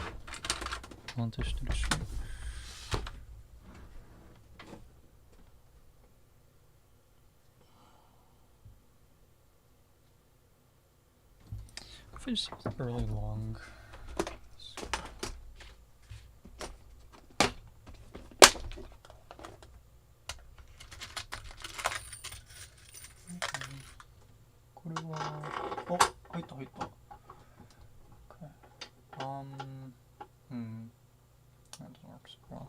安定してるし。If I just use a really long. That doesn't work so well.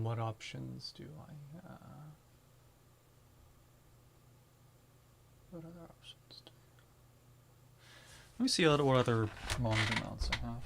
What options do I have? What other options do I have? Let me see what other monitor mounts I have.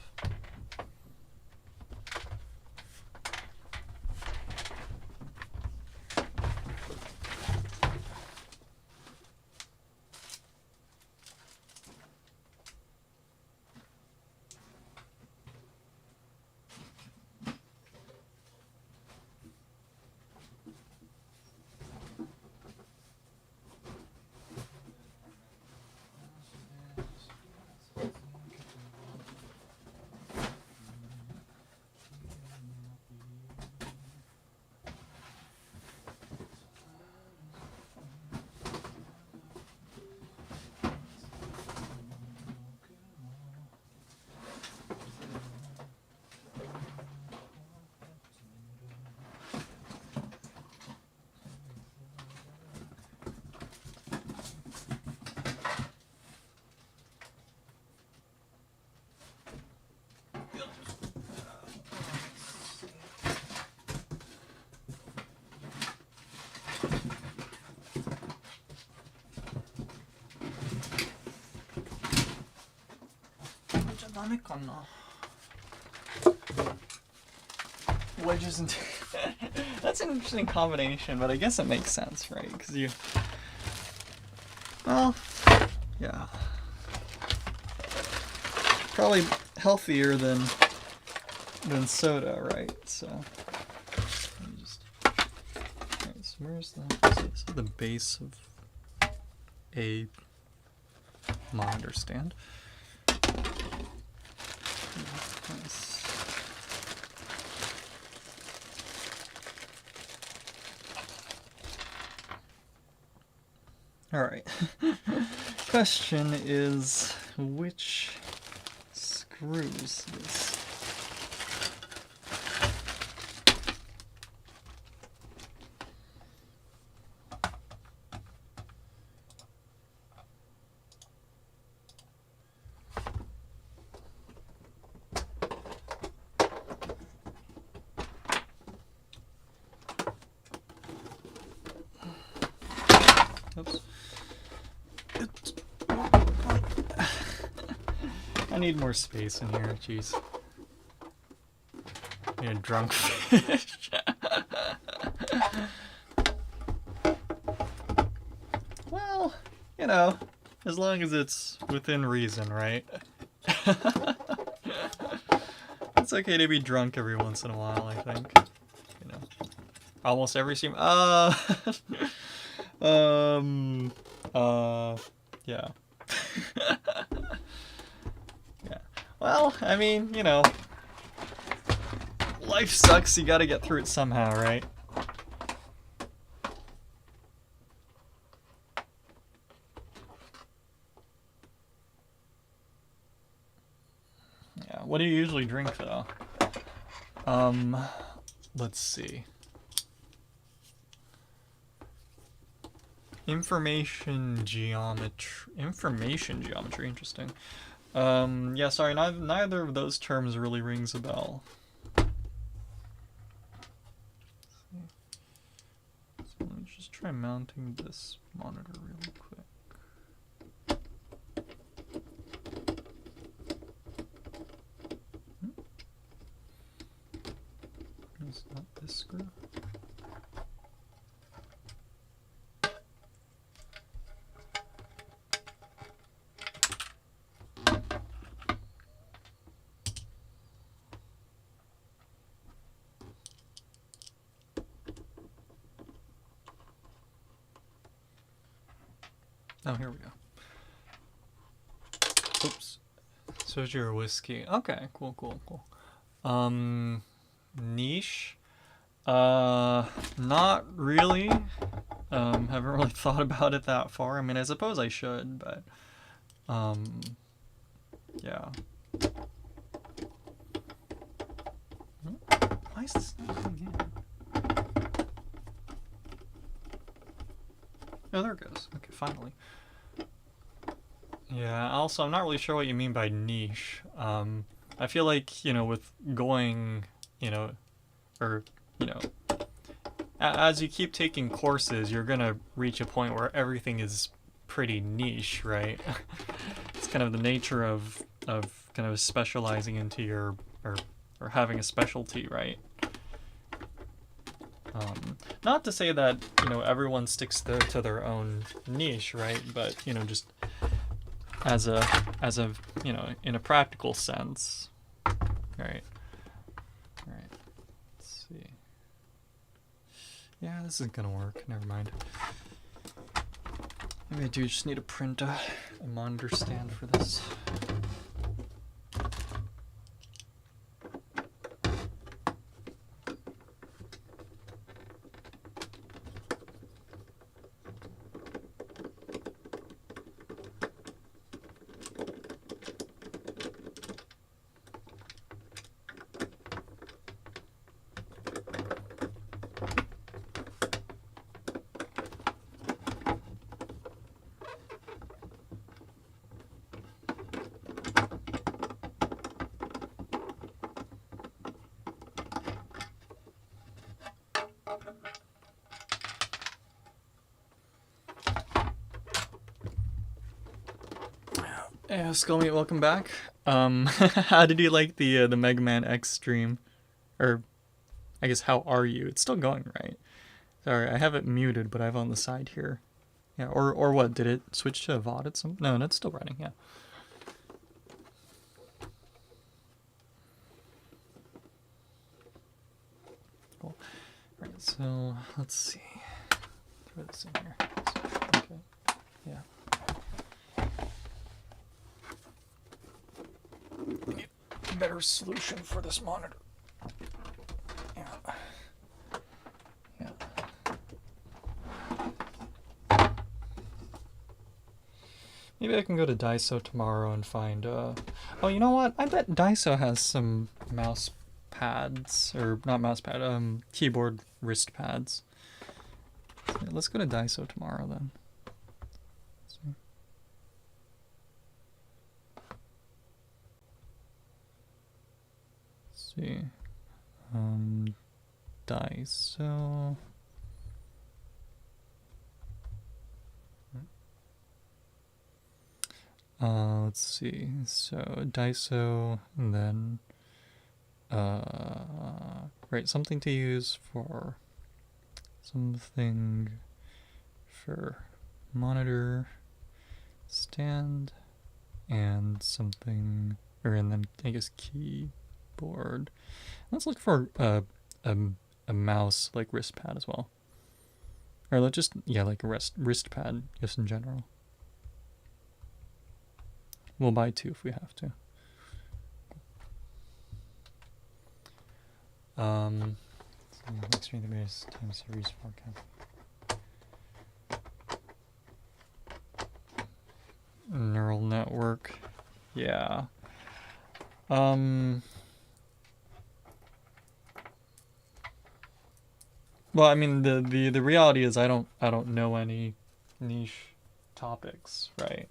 ダメかな。Wedges and that's an interesting combination, but I guess it makes sense, right? Because you, well, yeah, probably healthier than soda, right? So, let me just. Alright, so where's this is the base of a monitor stand. All right. Question is, which screws this? Oops. I need more space in here, jeez. Need a drunk fish. Well, you know, as long as it's within reason, right? It's okay to be drunk every once in a while, I think. You know, almost every stream. Yeah. Yeah. Well, I mean, you know, life sucks. You gotta get through it somehow, right? Yeah. What do you usually drink, though? Let's see. Information geometry, interesting. Yeah, sorry, neither of those terms really rings a bell. So let me just try mounting this monitor really quick. It's not this screw. Oh, here we go. Oops. Soju or whiskey. Okay, cool. Niche? Not really. Haven't really thought about it that far. I mean, I suppose I should, but, yeah. Why is this not coming in? Oh, there it goes. Okay, finally. Yeah, also, I'm not really sure what you mean by niche. I feel like, you know, with going, you know, or, you know, as you keep taking courses, you're gonna reach a point where everything is pretty niche, right? It's kind of the nature of kind of specializing into your, or having a specialty, right? Not to say that, you know, everyone sticks to their own niche, right? But, you know, just as a, you know, in a practical sense, right? Alright, let's see. Yeah, this isn't gonna work, never mind. Maybe I do just need to print a monitor stand for this. Yeah, Skullmeat, welcome back. How did you like the Mega Man X stream? Or I guess how are you? It's still going, right? Sorry, I have it muted, but I have it on the side here. Yeah, or what? Did it switch to VOD at some? No, it's still running. Yeah. Cool. All right, so let's see. Throw this in here. Okay. Yeah. We need a better solution for this monitor. Yeah. Yeah. Maybe I can go to Daiso tomorrow and find, oh, you know what? I bet Daiso has some mouse pads, or not mouse pad, keyboard wrist pads. So yeah, let's go to Daiso tomorrow then. Let's see. Daiso. Let's see. So Daiso, and then right, something to use for monitor stand, and something, and then I guess keyboard. Let's look for a mouse, like wrist pad as well, or let's just, yeah, like a wrist pad just in general. We'll buy 2 if we have to. Next read the greatest time series forecast. Neural network. Yeah. Well, I mean, the reality is I don't know any niche topics, right?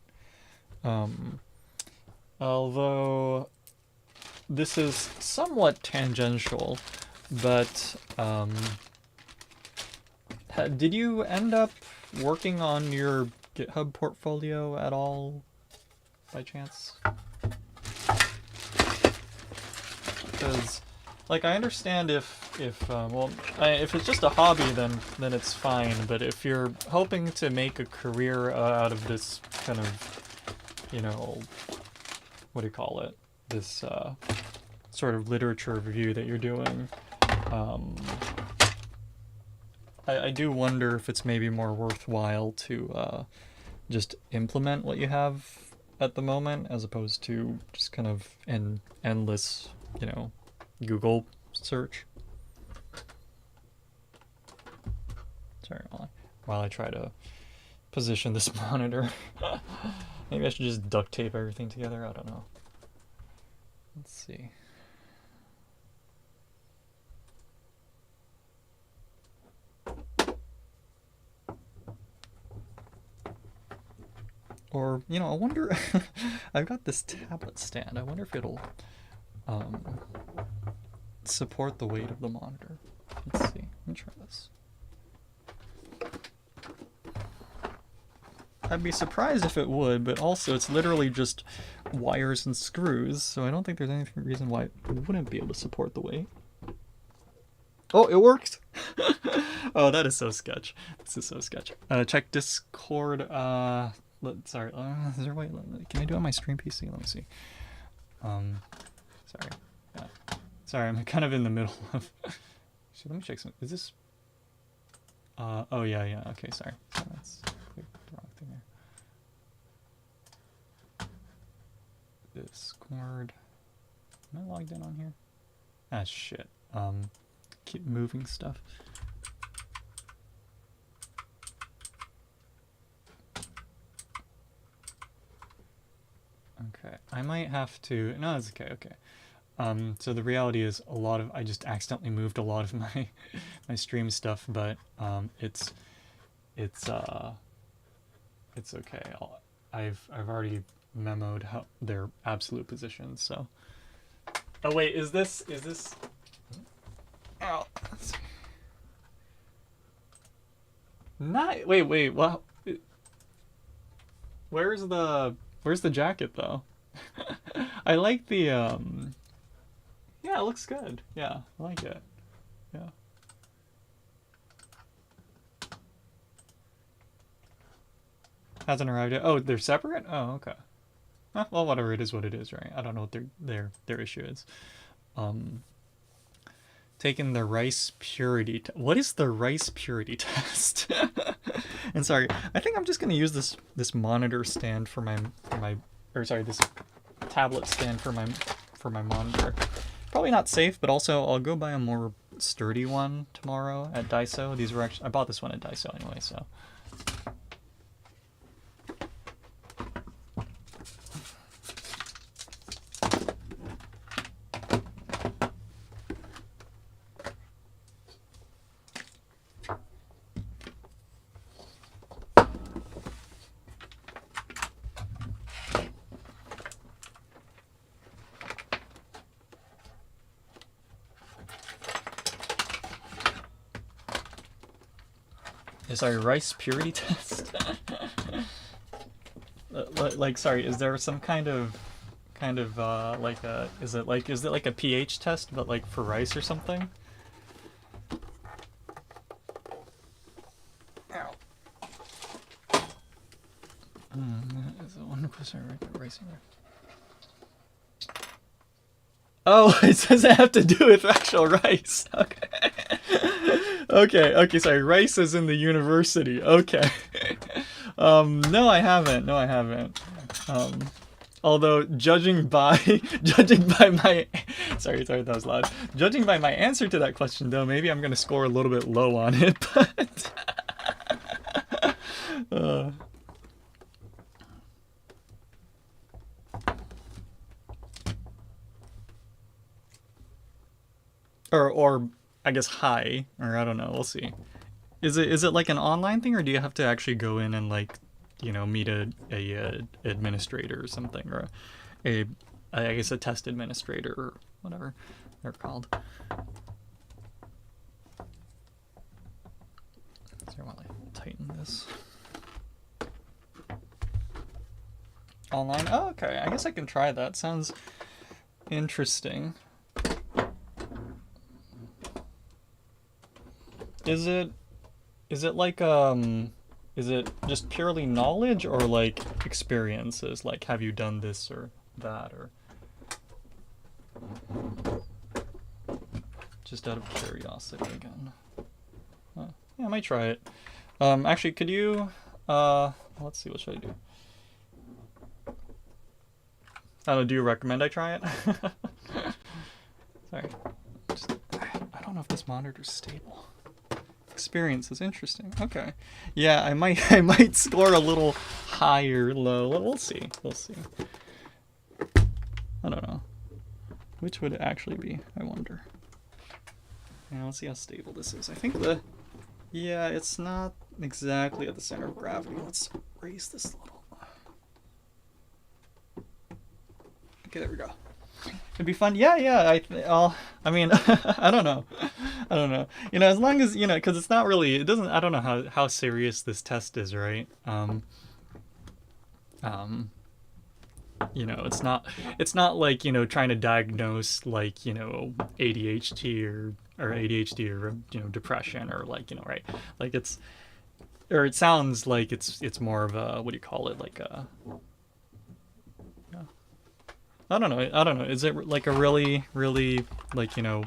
Although this is somewhat tangential, but did you end up working on your GitHub portfolio at all by chance? Because, like, I understand if it's just a hobby, then it's fine. But if you're hoping to make a career out of this kind of, you know, what do you call it? This sort of literature review that you're doing, I do wonder if it's maybe more worthwhile to just implement what you have at the moment, as opposed to just kind of an endless, you know, Google search. Sorry, while I try to position this monitor. Maybe I should just duct tape everything together, I don't know. Let's see. Or, you know, I wonder, I've got this tablet stand. I wonder if it'll support the weight of the monitor. Let's see. Let me try this. I'd be surprised if it would, but also it's literally just wires and screws, so I don't think there's any reason why it wouldn't be able to support the weight. Oh, it worked! Oh, that is so sketch. This is so sketch. Check Discord. Sorry. Is there a way? Can I do it on my stream PC? Let me see. Sorry. Yeah. Sorry, I'm kind of in the middle of. Let me check some. Is this? Oh yeah. Okay, sorry. So that's the wrong thing there. Discord. Am I logged in on here? Ah, shit. Keep moving stuff. Okay, I might have to. No, it's okay. Okay. So the reality is I just accidentally moved a lot of my my stream stuff, but it's okay. I've already memoed how their absolute positions. So. Oh wait, is this? Oh. Not. Wait. Well, where's the Where's the jacket though? I like the yeah, it looks good. Yeah, I like it. Yeah. Hasn't arrived yet. Oh, they're separate? Oh, okay. Well, whatever, it is what it is, right? I don't know what their issue is. Taking the rice purity. What is the rice purity test? And sorry, I think I'm just gonna use this monitor stand for my this tablet stand for my monitor. Probably not safe, but also I'll go buy a more sturdy one tomorrow at Daiso. These were actually, I bought this one at Daiso anyway, so. Sorry, rice purity test? Like, sorry, is there some kind of like a, is it like a pH test, but like for rice or something? Ow. Is it 1% rice? Oh, it does it have to do with actual rice. Okay. Okay, sorry. Rice is in the university. Okay. No, I haven't. No, I haven't. Although judging by my sorry, that was loud. Judging by my answer to that question, though, maybe I'm gonna score a little bit low on it. But or I guess high, or I don't know. We'll see. Is it like an online thing, or do you have to actually go in and like, you know, meet a administrator or something, or I guess a test administrator or whatever they're called. So while I tighten this. Online? Oh, okay. I guess I can try that. Sounds interesting. Is it like is it just purely knowledge or like experiences? Like, have you done this or that, or just out of curiosity again? Yeah, I might try it. Actually, could you let's see, what should I do? I don't know, do you recommend I try it? Sorry. I don't know if this monitor's stable. Experience is interesting. Okay. Yeah, I might score a little higher, low. We'll see. I don't know. Which would it actually be? I wonder. Yeah, let's see how stable this is. I think yeah, it's not exactly at the center of gravity. Let's raise this a little. Okay, there we go. It'd be fun. Yeah. I mean, I don't know. You know, as long as, you know, because it's not really, it doesn't, I don't know how serious this test is, right? You know, it's not like, you know, trying to diagnose like, you know, ADHD or ADHD or, you know, depression or like, you know, right? Like it sounds like it's more of a, what do you call it? Like a, I don't know. Is it like a really, like, you know,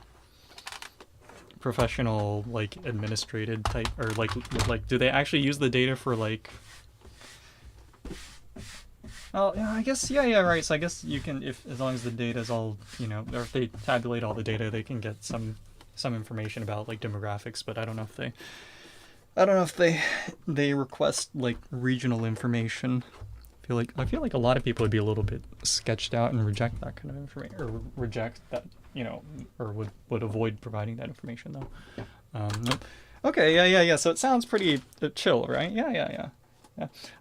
professional, like, administrated type, or like do they actually use the data for like? Oh yeah, I guess yeah, right. So I guess you can, if as long as the data is all, you know, or if they tabulate all the data, they can get some information about like demographics. But I don't know if they request like regional information. I feel like a lot of people would be a little bit sketched out and reject that kind of information, or reject that, you know, or would avoid providing that information though. Okay, yeah. So it sounds pretty chill, right? Yeah.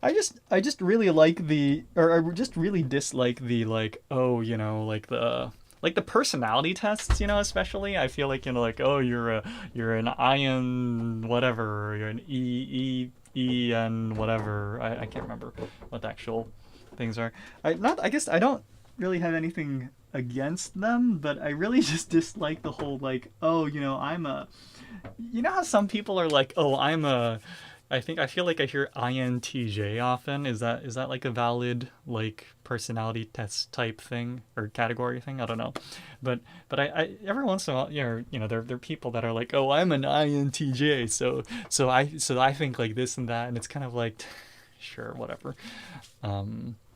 I just really like I just really dislike the like, oh, you know, like the personality tests, you know, especially. I feel like, you know, like, oh, you're an IN whatever, or you're an EN whatever. I can't remember what the actual things are. I guess I don't really have anything against them, but I really just dislike the whole like, oh, I'm a, how some people are like, oh, I feel like I hear INTJ often. Is that like a valid like personality test type thing or category thing? I don't know, but I every once in a while, there are people that are like, oh, I'm an INTJ, so I think like this and that, and it's kind of like, sure, whatever.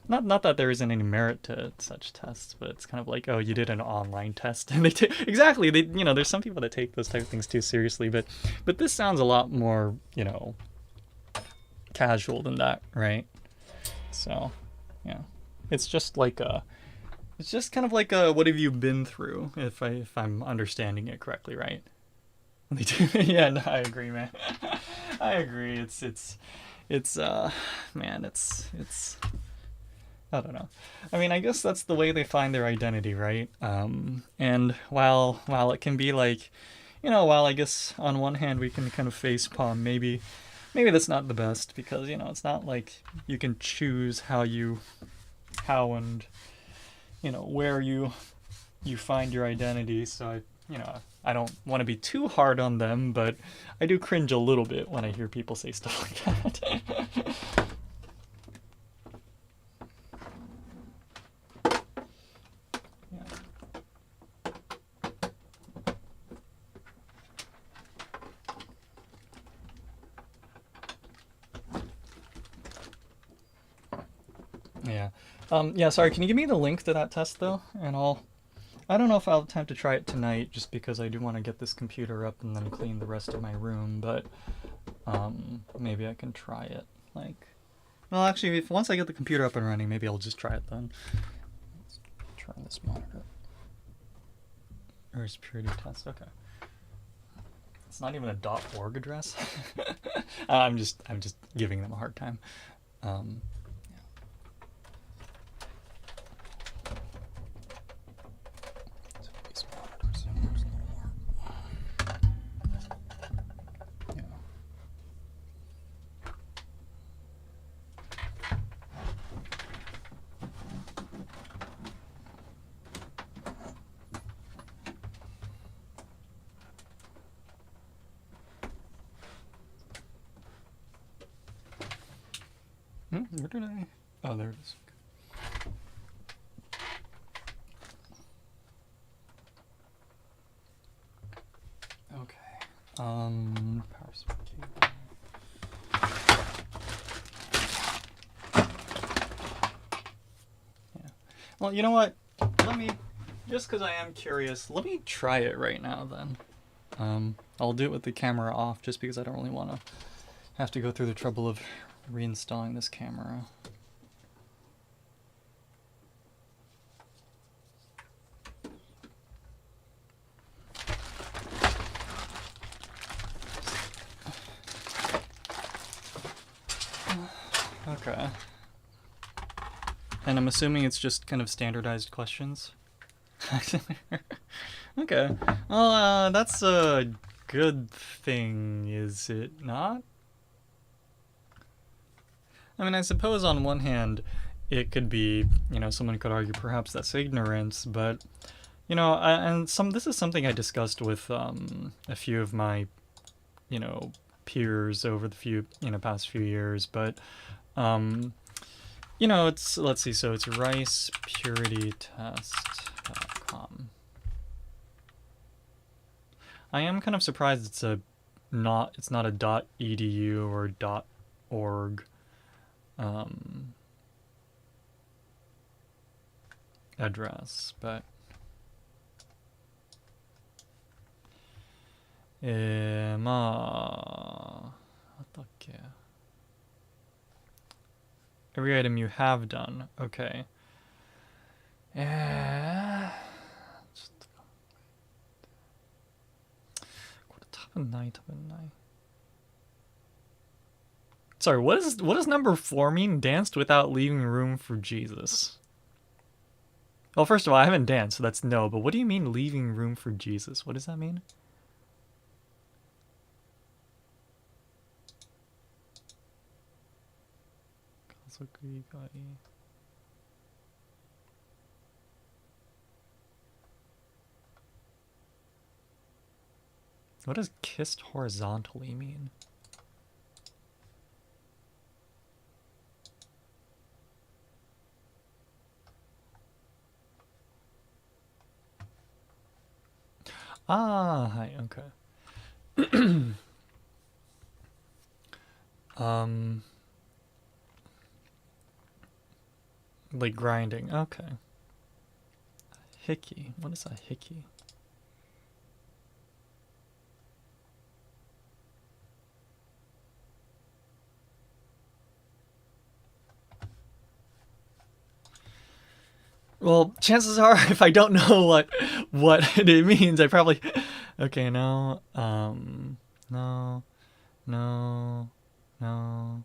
Not that there isn't any merit to such tests, but it's kind of like, oh, you did an online test, and exactly, there's some people that take those type of things too seriously, but this sounds a lot more, casual than that, right? So, yeah, it's just like it's just kind of like what have you been through? If I'm understanding it correctly, right? Yeah, no, I agree, man. I agree. It's man, it's I don't know. I mean, I guess that's the way they find their identity, right? And while it can be like, while I guess on one hand we can kind of face palm, maybe that's not the best because it's not like you can choose how and where you find your identity. So I don't want to be too hard on them, but I do cringe a little bit when I hear people say stuff like that. Yeah. Yeah, sorry, can you give me the link to that test though? And I don't know if I'll have time to try it tonight just because I do want to get this computer up and then clean the rest of my room, but maybe I can try it. Well, actually, if once I get the computer up and running, maybe I'll just try it then. Let's turn this monitor. Or is purity test? Okay. It's not even a .org address. I'm just giving them a hard time. Where did I? Oh, there it is. Okay. Power supply cable. Yeah. Well, you know what? Just because I am curious, let me try it right now then. I'll do it with the camera off just because I don't really want to have to go through the trouble of reinstalling this camera. Okay. And I'm assuming it's just kind of standardized questions. Okay. Well, that's a good thing, is it not? I mean, I suppose on one hand, it could be, someone could argue perhaps that's ignorance, but, this is something I discussed with a few of my, peers over the past few years, but, let's see, so it's ricepuritytest.com. I am kind of surprised it's not a .edu or .org address, but every item you have done. Okay. Sorry, what does number 4 mean? Danced without leaving room for Jesus. Well, first of all, I haven't danced, so that's no. But what do you mean leaving room for Jesus? What does that mean? What does kissed horizontally mean? Ah, hi, okay. Like grinding, okay. Hickey, what is a hickey? Well, chances are, if I don't know what it means, I probably. Okay, no, no, no, no.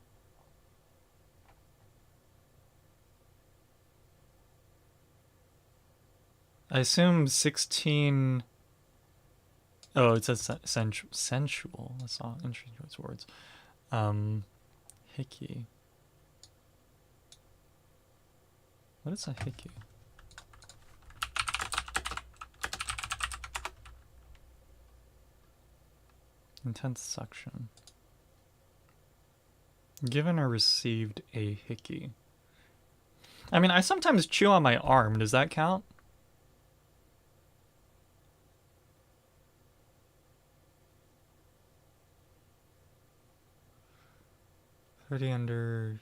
I assume 16. Oh, it says sensual. That's not interesting words. Hickey. What is a hickey? Intense suction. Given or received a hickey. I mean, I sometimes chew on my arm. Does that count? under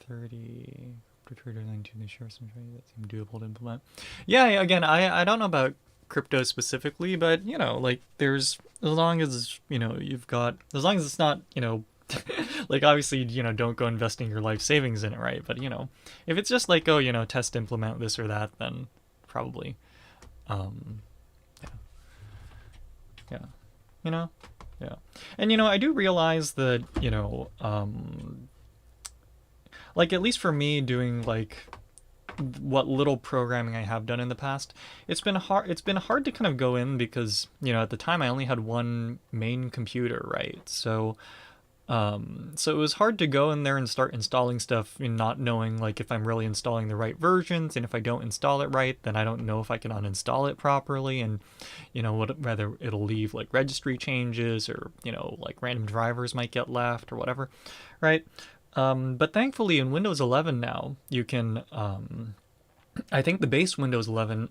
30. Trader 19 this year, some that seem doable to implement. Yeah, again, I don't know about crypto specifically, but you know, like there's as long as you know you've got as long as it's not like obviously don't go investing your life savings in it, right? But if it's just like test implement this or that, then probably yeah yeah yeah. And I do realize that like at least for me doing like what little programming I have done in the past, it's been hard to kind of go in because at the time I only had one main computer, right? So it was hard to go in there and start installing stuff and not knowing like if I'm really installing the right versions, and if I don't install it right, then I don't know if I can uninstall it properly, and whether it'll leave like registry changes or like random drivers might get left or whatever, right? But thankfully in Windows 11 now you can I think the base Windows 11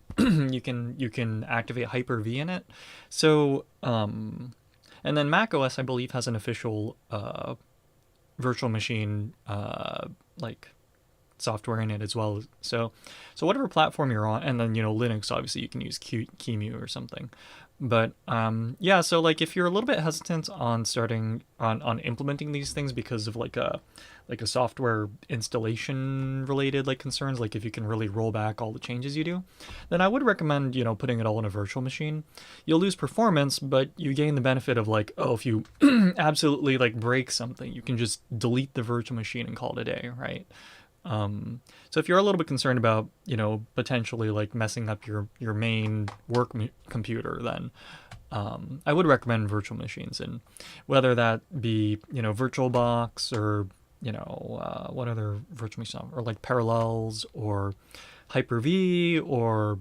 you can activate Hyper-V in it. So and then Mac OS I believe has an official virtual machine like software in it as well. So whatever platform you're on, and then Linux obviously you can use QEMU or something. But yeah, so like if you're a little bit hesitant on starting on implementing these things because of like a software installation related like concerns, like if you can really roll back all the changes you do, then I would recommend putting it all in a virtual machine. You'll lose performance, but you gain the benefit of like, oh, if you absolutely like break something, you can just delete the virtual machine and call it a day, right? So if you're a little bit concerned about potentially like messing up your main work computer, then I would recommend virtual machines, and whether that be VirtualBox or what other virtual machines, or like Parallels or Hyper-V or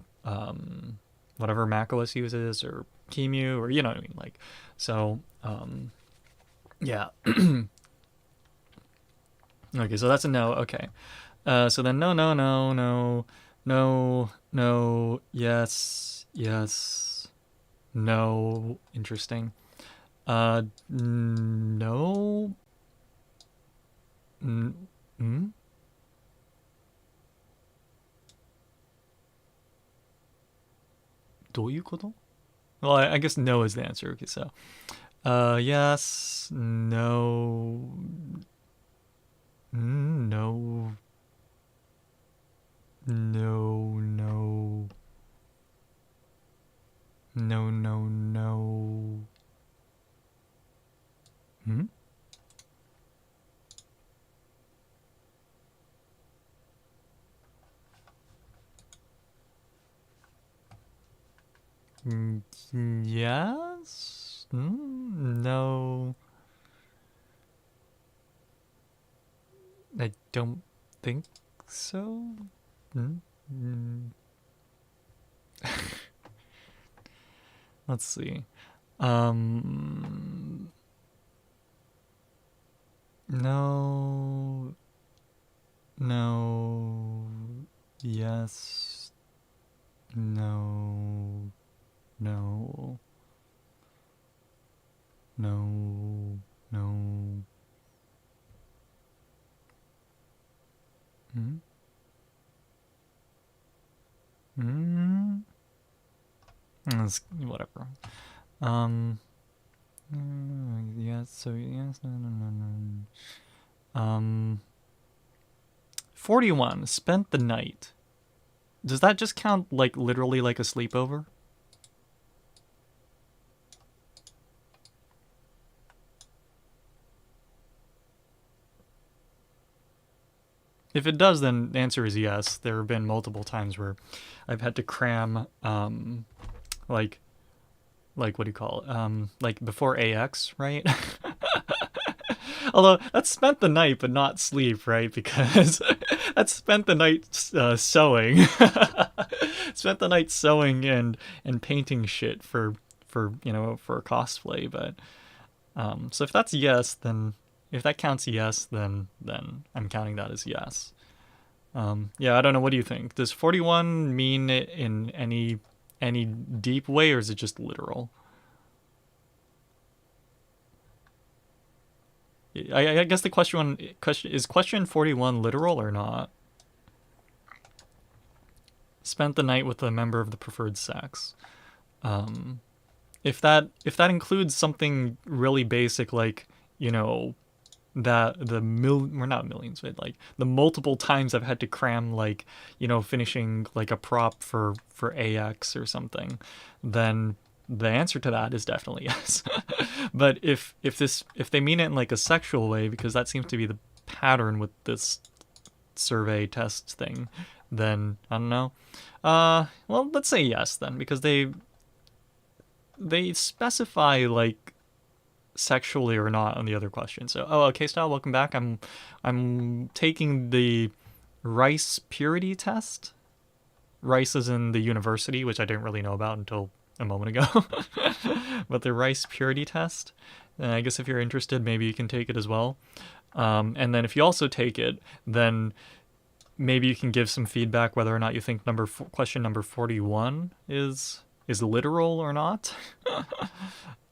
whatever Mac OS uses, or QEMU, or what I mean, like so yeah. Okay, so that's a no. Okay. So then no, no, no, no, no, no, yes, yes, no. Interesting. No. Mm? Do you koto? Well, I guess no is the answer. Okay, so yes, no, no, no, no, no, no, no. Hmm? Yes? No. I don't think so. Let's see. Um, no, no, yes, no, no, no, no. Hmm? Hmm? Whatever. Um, yes, so yes, no, no, no, no. 41, spent the night. Does that just count, like, literally like a sleepover? If it does, then the answer is yes. There have been multiple times where I've had to cram, like, what do you call it? Like before AX, right? Although that's spent the night, but not sleep, right? Because that's spent the night sewing, spent the night sewing and painting shit for for cosplay. But so if that's yes, then if that counts yes, then I'm counting that as yes. Yeah, I don't know. What do you think? Does 41 mean it in any deep way, or is it just literal? I guess the question is question 41 literal or not? Spent the night with a member of the preferred sex. Um, if that includes something really basic like you know that we're not millions, but like the multiple times I've had to cram like finishing like a prop for AX or something, then the answer to that is definitely yes. But if they mean it in like a sexual way, because that seems to be the pattern with this survey test thing, then I don't know. Well, let's say yes then, because they specify like sexually or not on the other question. So, okay, style, welcome back. I'm taking the Rice purity test. Rice is in the university, which I didn't really know about until a moment ago. But the Rice purity test. And I guess if you're interested, maybe you can take it as well. And then if you also take it, then maybe you can give some feedback whether or not you think question number 41 is literal or not.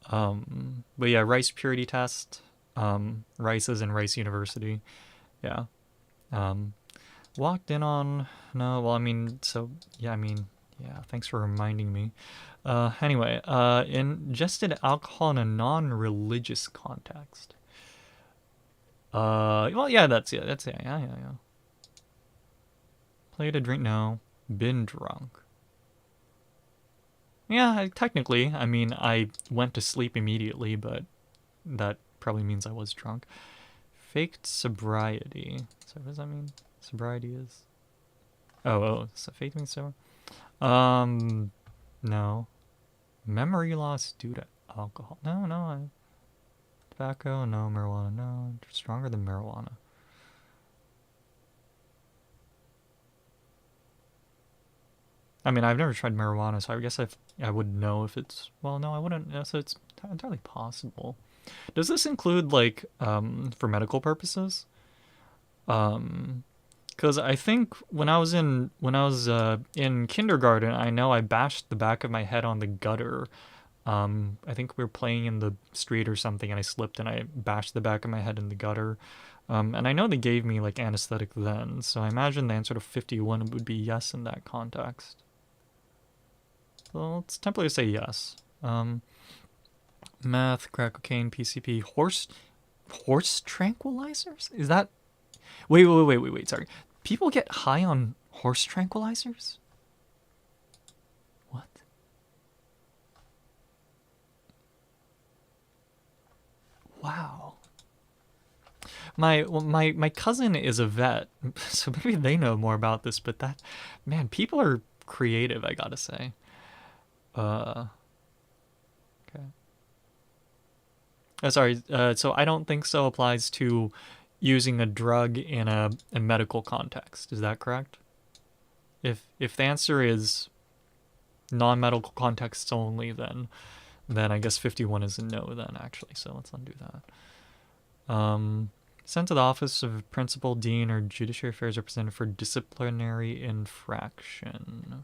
But yeah, Rice purity test. Rice is in Rice University. Yeah. Um, walked in on no. Well, I mean, so yeah. I mean, yeah. Thanks for reminding me. Anyway, ingested alcohol in a non-religious context. Well, yeah. That's yeah. That's yeah. Yeah. Yeah. Yeah. Played a drink. No. Been drunk. Yeah, technically. I mean, I went to sleep immediately, but that probably means I was drunk. Faked sobriety. So what does that mean? Sobriety is. Oh, so faked means sober. No. Memory loss due to alcohol. No, no. Tobacco. No. Marijuana. No. Stronger than marijuana. I mean, I've never tried marijuana, so I guess I would know if it's. Well, no, I wouldn't. So it's entirely possible. Does this include like for medical purposes? Because I think when I was in kindergarten, I know I bashed the back of my head on the gutter. I think we were playing in the street or something, and I slipped and I bashed the back of my head in the gutter. And I know they gave me like anesthetic then, so I imagine the answer to 51 would be yes in that context. So let's temporarily say yes. Meth, crack cocaine, PCP, horse tranquilizers? Is that wait, sorry. People get high on horse tranquilizers? What? Wow. My cousin is a vet, so maybe they know more about this, but that man, people are creative, I gotta say. Uh okay. Sorry, so I don't think so applies to using a drug in a medical context. Is that correct? If the answer is non-medical contexts only, then then I guess 51 is a no then, actually, so let's undo that. Sent to the office of principal, dean, or judiciary affairs representative for disciplinary infraction.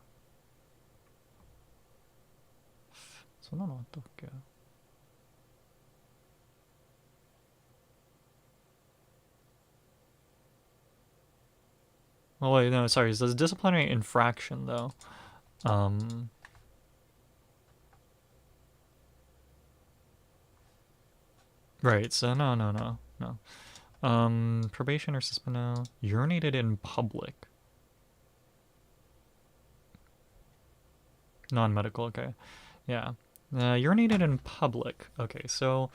そんなのあったっけ? Oh wait, no, sorry, it says disciplinary infraction though. Right, so no. Probation or suspend now. Urinated in public. Non-medical, okay. Yeah. Urinated in public. Okay, so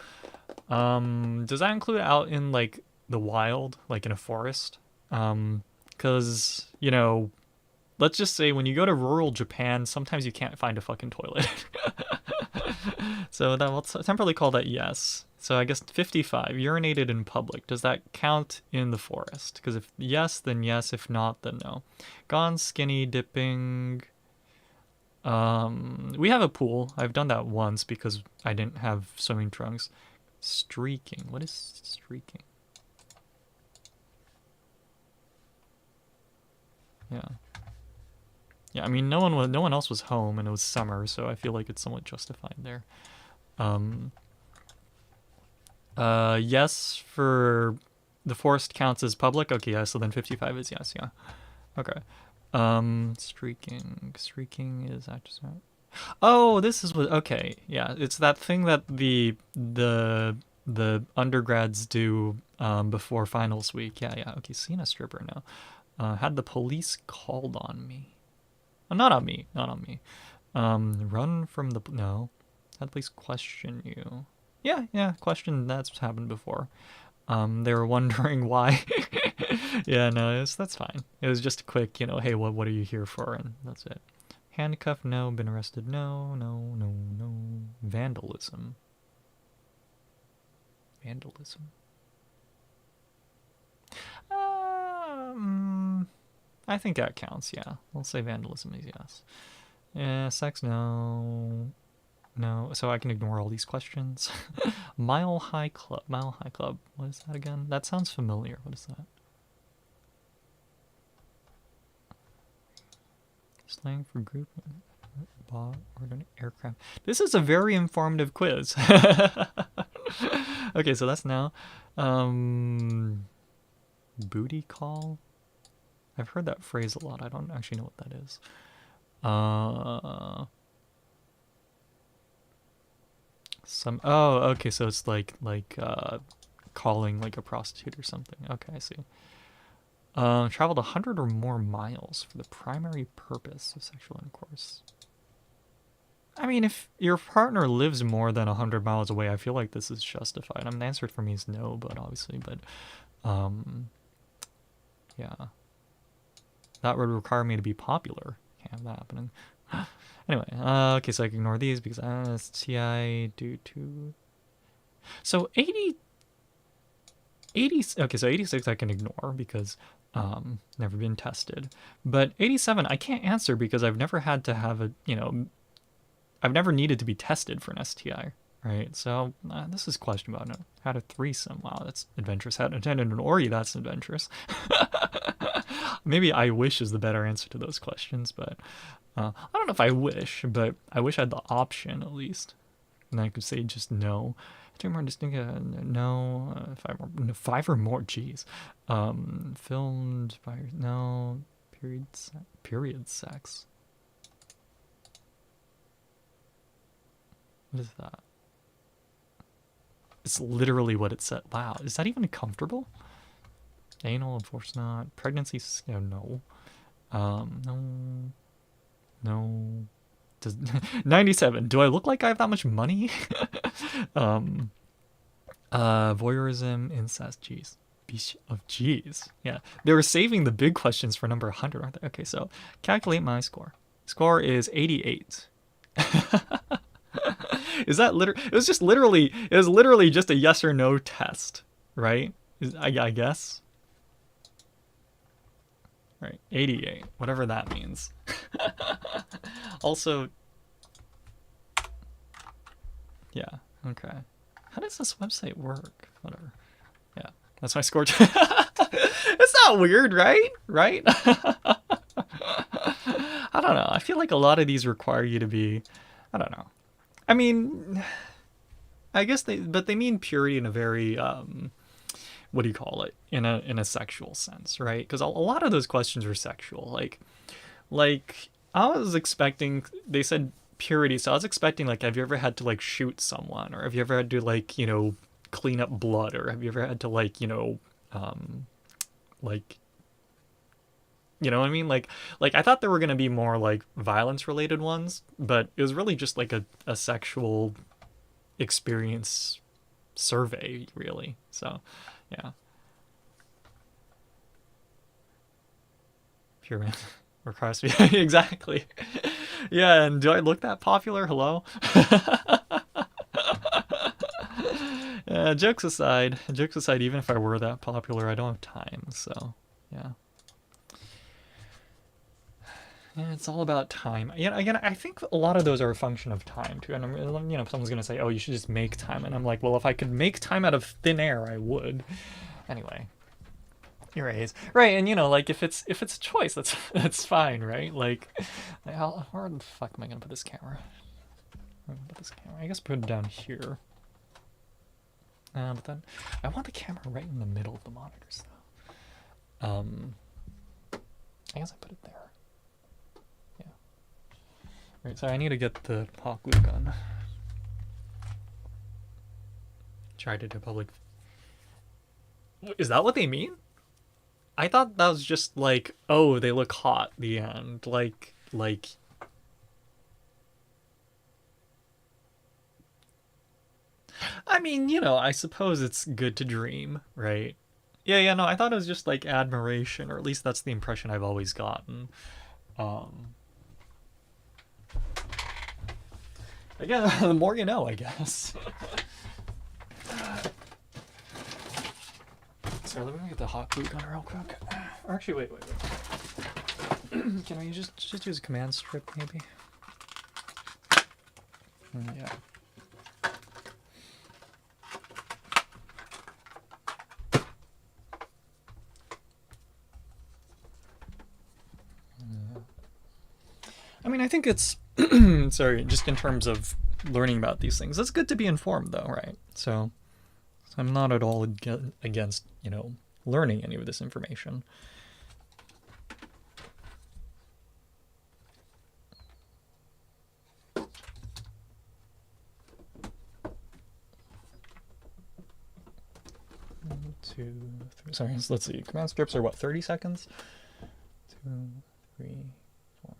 does that include out in like the wild, like in a forest? Because, you know, let's just say when you go to rural Japan, sometimes you can't find a fucking toilet. So that we'll temporarily call that yes. So I guess 55, urinated in public. Does that count in the forest? Because if yes, then yes. If not, then no. Gone skinny dipping. We have a pool. I've done that once because I didn't have swimming trunks. Streaking. What is streaking? Yeah. Yeah, I mean, no one else was home, and it was summer, so I feel like it's somewhat justified there. Yes for the forest counts as public. Okay, yeah, so then 55 is yes, yeah. Okay. Streaking is actually. Oh, this is what. Okay, yeah, it's that thing that the undergrads do before finals week. Yeah. Okay, seen a stripper now. Had the police called on me. Oh, not on me. Run from the no. Had the police question you. Yeah. Question that's happened before. They were wondering why. Yeah, no, that's fine. It was just a quick, hey, what are you here for? And that's it. Handcuffed, no. Been arrested, no. Vandalism. I think that counts, yeah. We'll say vandalism is yes. Yeah, sex, no. No, so I can ignore all these questions. Mile High Club. What is that again? That sounds familiar. What is that? Slang for group. Bought, ordered, aircraft. This is a very informative quiz. Okay, so that's now. Booty call? I've heard that phrase a lot. I don't actually know what that is. Okay, so it's like calling like a prostitute or something. Okay, I see. Traveled 100 or more miles for the primary purpose of sexual intercourse. I mean, if your partner lives more than 100 miles away, I feel like this is justified. I mean, the answer for me is no, but yeah. That would require me to be popular. Can't have that happening. Anyway, okay, so I can ignore these because STI due to. So 80. Okay, so 86 I can ignore because never been tested. But 87 I can't answer because I've never had to have I've never needed to be tested for an STI, right? So this is a question about had a threesome. Wow, that's adventurous. Had attended an orgy. That's adventurous. Maybe I wish is the better answer to those questions, but I don't know if I wish, but I wish I had the option at least. And I could say just no. Two more distinct, no. Five or more, jeez. Filmed by, no. Period sex. What is that? It's literally what it said. Wow, is that even comfortable? Anal, of course not. Pregnancy, no. No. 97. Do I look like I have that much money? Voyeurism, incest, jeez. Jeez. Yeah. They were saving the big questions for number 100, aren't they? Okay, so calculate my score. Score is 88. Is that it was literally just a yes or no test, right? I guess. Right, 88, whatever that means. Also, Yeah. Okay. How does this website work? Whatever. Yeah. That's my score. It's not weird, right? Right? I don't know. I feel like a lot of these require you to be. I don't know. I mean, I guess but they mean purity in a very what do you call it? In a sexual sense, right? Because a lot of those questions were sexual. Like I was expecting. They said purity, so I was expecting like, have you ever had to like shoot someone, or have you ever had to like clean up blood, or have you ever had to like like you know what I mean? Like I thought there were gonna be more like violence related ones, but it was really just like a sexual experience survey, really. So, yeah, pure man requires to be exactly. Yeah, and do I look that popular? Hello. Jokes aside, even if I were that popular, I don't have time. So, yeah. Yeah, it's all about time. Again, I think a lot of those are a function of time too. And someone's gonna say, "Oh, you should just make time," and I'm like, "Well, if I could make time out of thin air, I would." Anyway, your A's, right? And like if it's a choice, that's fine, right? Like, where the fuck am I gonna put this camera? I guess put it down here. But then I want the camera right in the middle of the monitors, though. I guess I put it there. Right, sorry, I need to get the hot glue gun. Tried to do public. Is that what they mean? I thought that was just like, oh, they look hot. The end, like. I mean, I suppose it's good to dream, right? Yeah, no, I thought it was just like admiration, or at least that's the impression I've always gotten. Again, the more you know, I guess. Sorry, let me get the hot glue gun real quick. Or actually, wait. Can we just use a command strip, maybe? Yeah. I mean, I think it's sorry, just in terms of learning about these things, it's good to be informed, though, right? So I'm not at all against learning any of this information. One, 2, 3. Sorry, let's see. Command strips are what, 30 seconds? 2, 3, 4.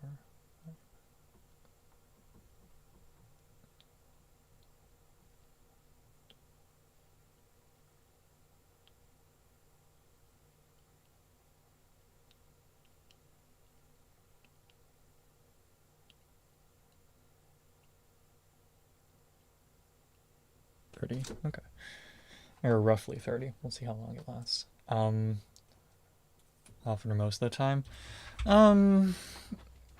30. Okay. Or roughly 30. We'll see how long it lasts. Often or most of the time.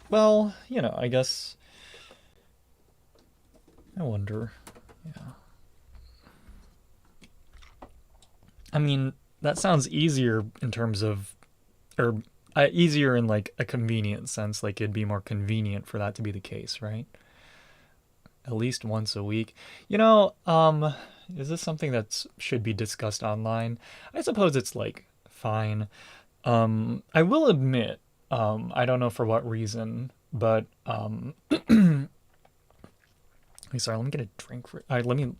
Well, I guess. I wonder. Yeah. I mean, that sounds easier in terms of, or easier in like a convenient sense. Like it'd be more convenient for that to be the case, right? At least once a week. Is this something that should be discussed online? I suppose it's like fine. I will admit, I don't know for what reason, but sorry, let me get a drink for. Let me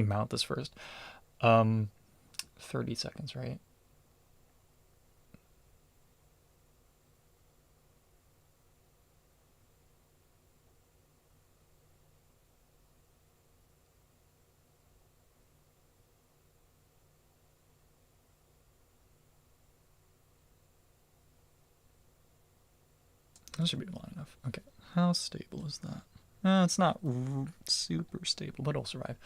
mount this first. 30 seconds, right? That should be long enough. Okay, how stable is that? It's not super stable, but it'll survive.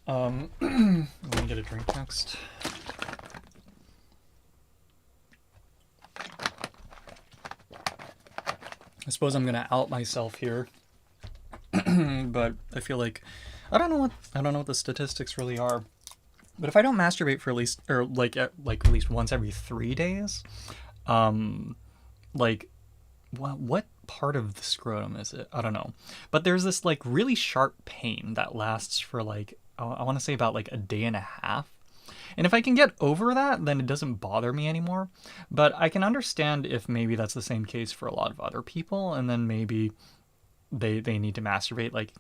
Let me get a drink next. I suppose I'm gonna out myself here, but I feel like I don't know what the statistics really are, but if I don't masturbate for at least, or like at least once every 3 days, um, like what part of the scrotum is it? I don't know, but there's this like really sharp pain that lasts for like I want to say about like a day and a half. And if I can get over that, then it doesn't bother me anymore. But I can understand if maybe that's the same case for a lot of other people, and then maybe they need to masturbate like,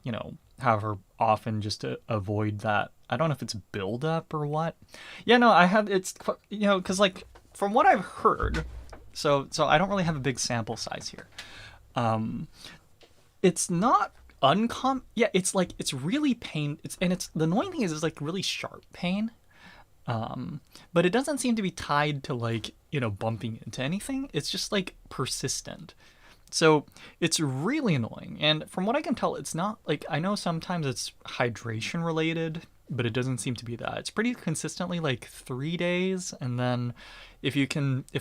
however often just to avoid that. I don't know if it's buildup or what. Yeah, no, I have it's because like from what I've heard, so I don't really have a big sample size here. Um, it's not uncommon. Yeah, it's like it's really pain. It's the annoying thing is it's like really sharp pain. But it doesn't seem to be tied to like bumping into anything. It's just like persistent. So it's really annoying. And from what I can tell, it's not like I know sometimes it's hydration related, but it doesn't seem to be that. It's pretty consistently like 3 days, and then if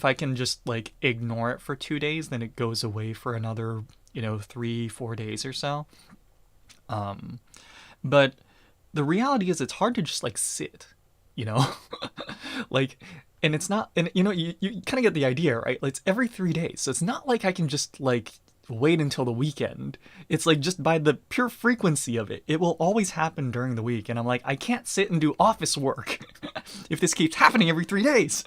I can just like ignore it for 2 days, then it goes away for another 3 4 days or so. Um, but the reality is it's hard to just like sit, you know, like, and it's not, and you kind of get the idea, right? Like, it's every 3 days, so it's not like I can just like wait until the weekend. It's like just by the pure frequency of it, it will always happen during the week, and I'm like, I can't sit and do office work if this keeps happening every 3 days.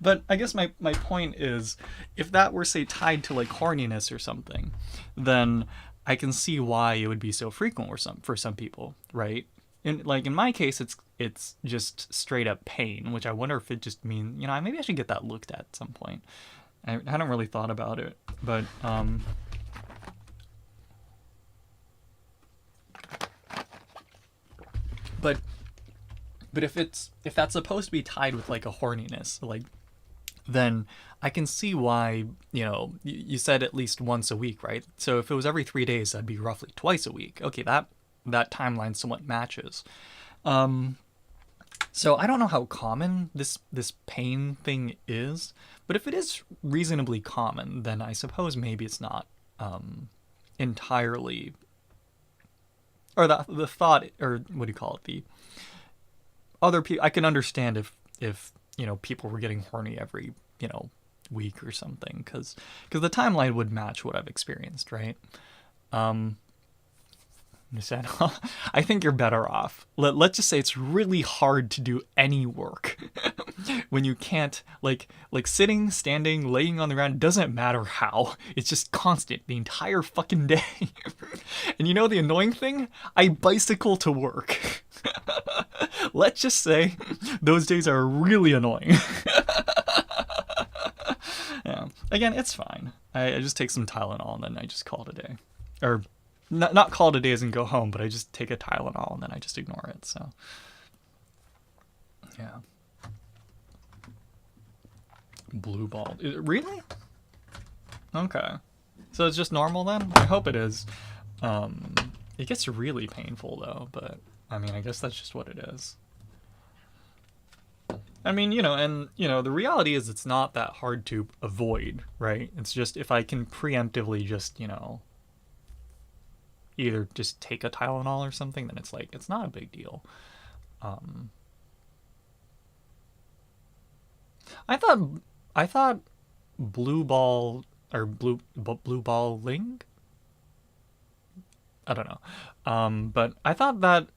But I guess my point is, if that were say tied to like horniness or something, then I can see why it would be so frequent for some people, right? In my case, it's just straight up pain, which I wonder if it just means maybe I should get that looked at some point. I hadn't really thought about it, but but if that's supposed to be tied with like a horniness, like, then I can see why, you said at least once a week, right? So if it was every 3 days, that'd be roughly twice a week. Okay, that timeline somewhat matches. Um, so I don't know how common this pain thing is, but if it is reasonably common, then I suppose maybe it's not entirely, or the thought, or what do you call it, the other people. I can understand if people were getting horny every week or something, because the timeline would match what I've experienced, right? Um, You said, I think you're better off. Let's just say it's really hard to do any work when you can't, like sitting, standing, laying on the ground, doesn't matter how. It's just constant the entire fucking day. And the annoying thing? I bicycle to work. Let's just say those days are really annoying. Yeah. Again, it's fine. I just take some Tylenol and then I just call it a day. Or not call it a day as in go home, but I just take a Tylenol and then I just ignore it. So, yeah. Blue ball. Really? Okay. So it's just normal then? I hope it is. It gets really painful though, but I mean, I guess that's just what it is. I mean, the reality is it's not that hard to avoid, right? It's just if I can preemptively just, either just take a Tylenol or something, then it's like, it's not a big deal. Um, I thought blue ball or blue balling. I don't know. But I thought that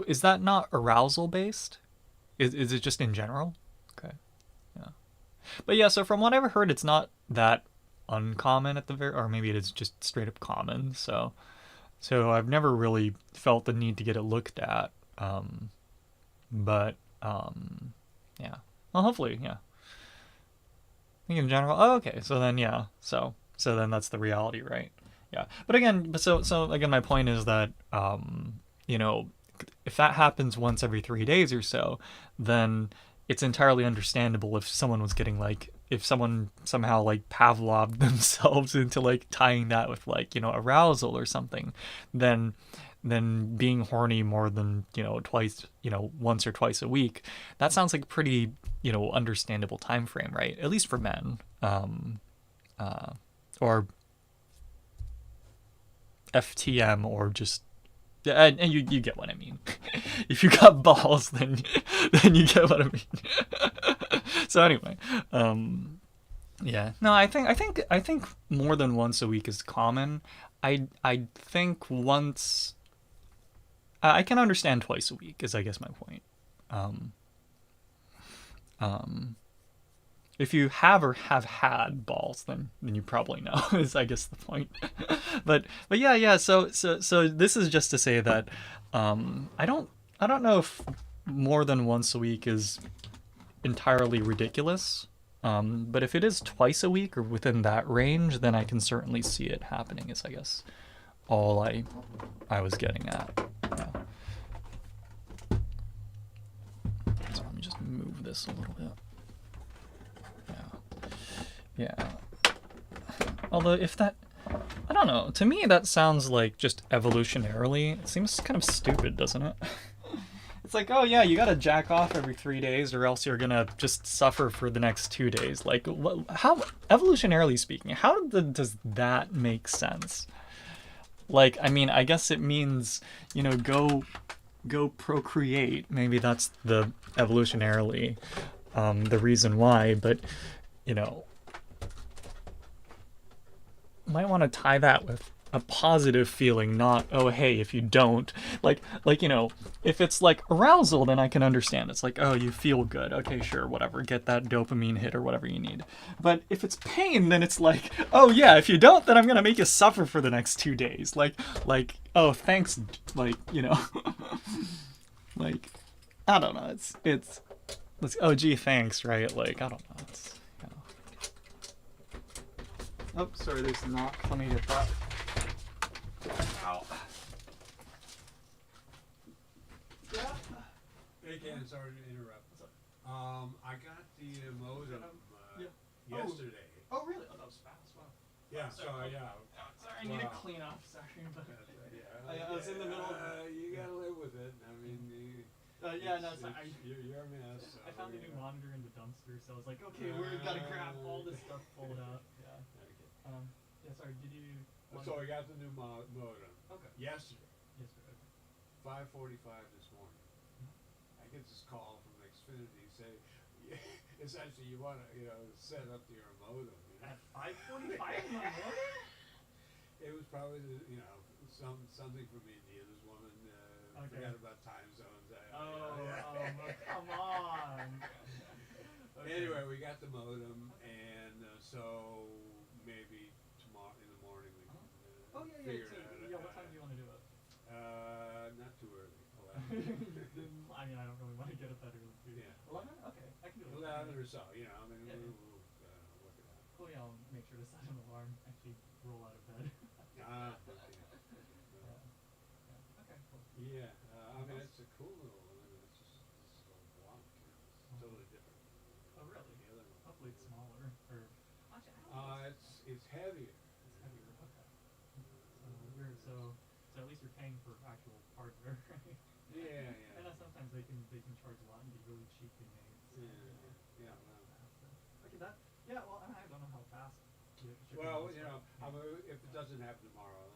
is that not arousal based? Is it just in general? Okay. Yeah. But yeah, so from what I've heard, it's not that uncommon at the very, or maybe it is just straight up common. So I've never really felt the need to get it looked at. But yeah. Well, hopefully, yeah. I think in general. Oh, okay. So then, yeah. So then that's the reality, right? Yeah. But again, so again, my point is that you know, if that happens once every 3 days or so, then it's entirely understandable if someone was getting like, if someone somehow like Pavloved themselves into like tying that with like, arousal or something, then being horny more than, twice, once or twice a week, that sounds like a pretty, understandable time frame, right? At least for men. Or FTM or just and you get what I mean. If you got balls, then you get what I mean. So anyway, yeah. No, I think more than once a week is common. I think once I can understand twice a week is I guess my point. Um, um, if you have or have had balls, then you probably know is I guess the point. But yeah. So this is just to say that I don't know if more than once a week is entirely ridiculous. But if it is twice a week or within that range, then I can certainly see it happening. Is I guess all I was getting at. Yeah. So let me just move this a little bit. Yeah. Yeah. Although if that, I don't know. To me, that sounds like just evolutionarily. It seems kind of stupid, doesn't it? It's like, oh yeah, you gotta jack off every 3 days, or else you're gonna just suffer for the next 2 days. Like, how evolutionarily speaking, how does that make sense? Like, I mean, I guess it means go procreate. Maybe that's the evolutionarily the reason why, but you know, might want to tie that with a positive feeling, not oh hey if you don't if it's like arousal, then I can understand. It's like oh you feel good, okay sure whatever, get that dopamine hit or whatever you need. But if it's pain, then it's like oh yeah if you don't, then I'm gonna make you suffer for the next 2 days. Like oh thanks, like I don't know. It's oh gee thanks, right? Like I don't know. It's oh sorry, there's a knock. Let me get that. Ow. Yeah. Hey Ken, sorry to interrupt. What's up? I got the modem Yeah. yesterday. Oh really? Oh, that was fast. Wow. Yeah, Sorry. yeah. Sorry, I need to clean up. Sorry, but I was in the middle of. You gotta live with it. I mean, Yeah, no, sorry. you're a mess. So, I found a new monitor in the dumpster, so I was like, okay, we're gonna grab all this stuff, pull it out. Yeah. Yeah. Sorry. Did you? So I got the new modem Okay. yesterday, Yesterday. 5:45 this morning. I get this call from Xfinity say, essentially you want to set up your modem. At 5:45 in the morning? It was probably something from India. This woman forgot about time zones. Come on. Okay. Anyway, we got the modem, and so maybe tomorrow in the morning we can figure it out. Yeah, what time do you want to do it? Not too early. 11. I mean, I don't really want to get up that early. Yeah. 11? Okay, I can do it. 11 or so. I mean, Yeah. we'll work it out. Cool, yeah, I'll make sure to set an alarm. Actually, roll out of bed. Okay. Yeah. Okay, cool. Yeah. I mean, it's a cool little. It's just this little block. It's totally different. Oh, really? The other one. Hopefully it's smaller. Or actually, I don't know. It's heavier. It's heavier. Okay. So at least you're paying for actual hardware, right? Yeah. I know sometimes they can charge a lot and be really cheaply made. So, Yeah. Okay, yeah. Well, I don't know how fast. Well, if it doesn't happen tomorrow,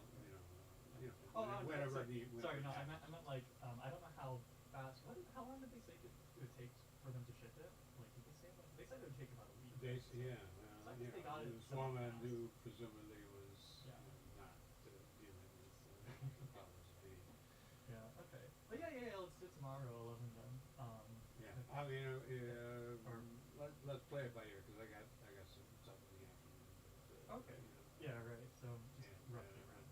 whenever sorry. the. Sorry, no, I meant like I don't know how fast. How long did they say it would take for them to ship it? Like, did they say they said it would take about a week. I guess they got it this so woman fast. who presumably was Yeah. not dealing with powers be. Yeah. Okay. But yeah. Let's do it tomorrow, 11 then. Yeah. I mean, let's play it by ear because I got something in the afternoon. But, Okay. Yeah. Right. So just roughly around.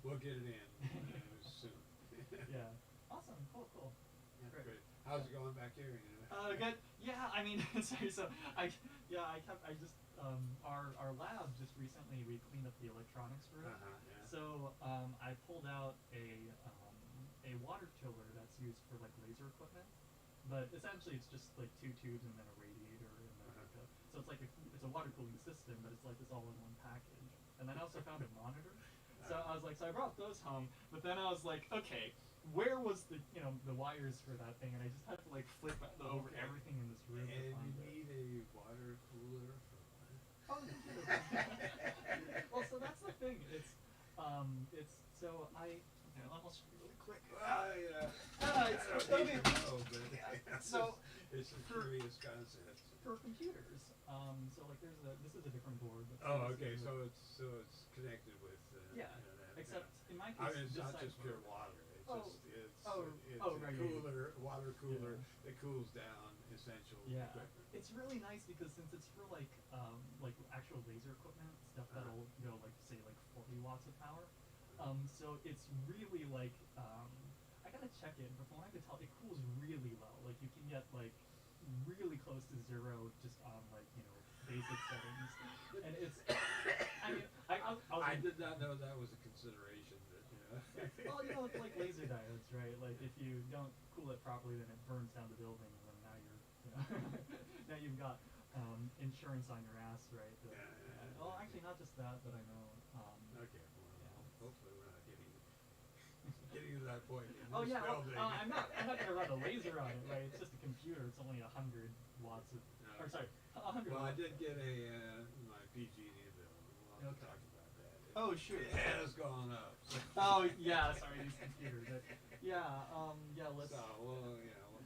We'll get it in soon. Yeah. Awesome. Cool. Yeah, Great. great. How's it going back here? Good. Yeah, I mean, sorry. So our lab just recently we cleaned up the electronics room. Yeah. So I pulled out a water chiller that's used for like laser equipment, but essentially it's just like two tubes and then a radiator and then so it's like it's a water cooling system, but it's like this all in one package. And then I also found a monitor. So I was like, so I brought those home, but then I was like, okay, where was the wires for that thing? And I just had to like flip over everything in this room. And you need a water cooler for what? Oh, well, so that's the thing. It's It's so I'll almost really quick. I don't need to know, but So it's a curious concept. for computers, so like this is a different board. Oh, okay. So it's connected with Yeah, internet. except in my case, I mean, it's this not side just pure water. It's Oh. it's Oh. it's Oh, a right, cooler, water cooler Yeah. that cools down essential Yeah, equipment. it's really nice because since it's for like actual laser equipment, stuff that'll go like say like 40 watts of power. So it's really like I gotta check it, but from what I could tell, it cools really low. Like you can get like really close to zero just on like basic settings, and it's. I mean, I did not know that was a consideration. That well, like laser diodes, right? Like if you don't cool it properly, then it burns down the building, and then now now you've got insurance on your ass, right? Well, actually, not just that, but I know. Okay. Well, hopefully we're not getting to that point. In Oh this yeah, well, building. I'm not gonna run a laser on it, right? It's just a computer. It's only 100 watts of, or sorry, 100. Well, I watts. did get my PG&E bill. We'll have to talk about that. Oh sure. It has gone up. Oh yeah, sorry, these computers. Yeah, let's. So we'll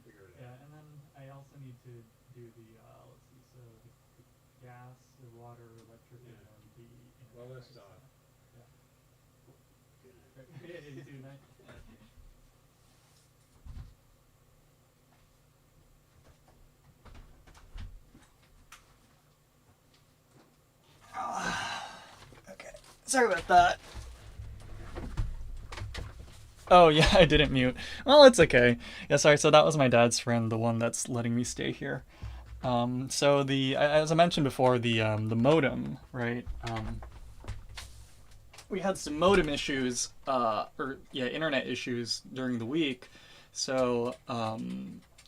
figure it out. Yeah, and then I also need to do the let's see, so the gas, the water, electric, and then the internet. Well, let's right, talk. so, yeah. Good night. Yeah, you too, night. Okay, sorry about that. Oh yeah, I didn't mute. Well, it's okay. Yeah, sorry. So that was my dad's friend, the one that's letting me stay here. So as I mentioned before, the modem, right? We had some modem issues, internet issues during the week. So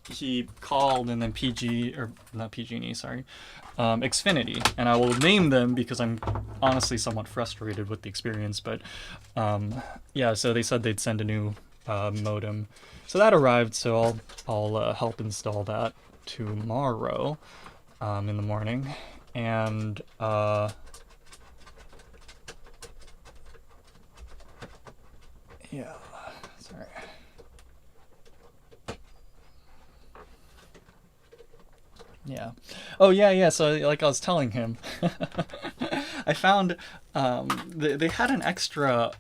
he called, and then not PG&E, sorry, Xfinity, and I will name them because I'm honestly somewhat frustrated with the experience. But so they said they'd send a new modem, so that arrived. So I'll help install that tomorrow in the morning, and yeah, sorry. Yeah. Oh yeah. So like I was telling him, I found they had an extra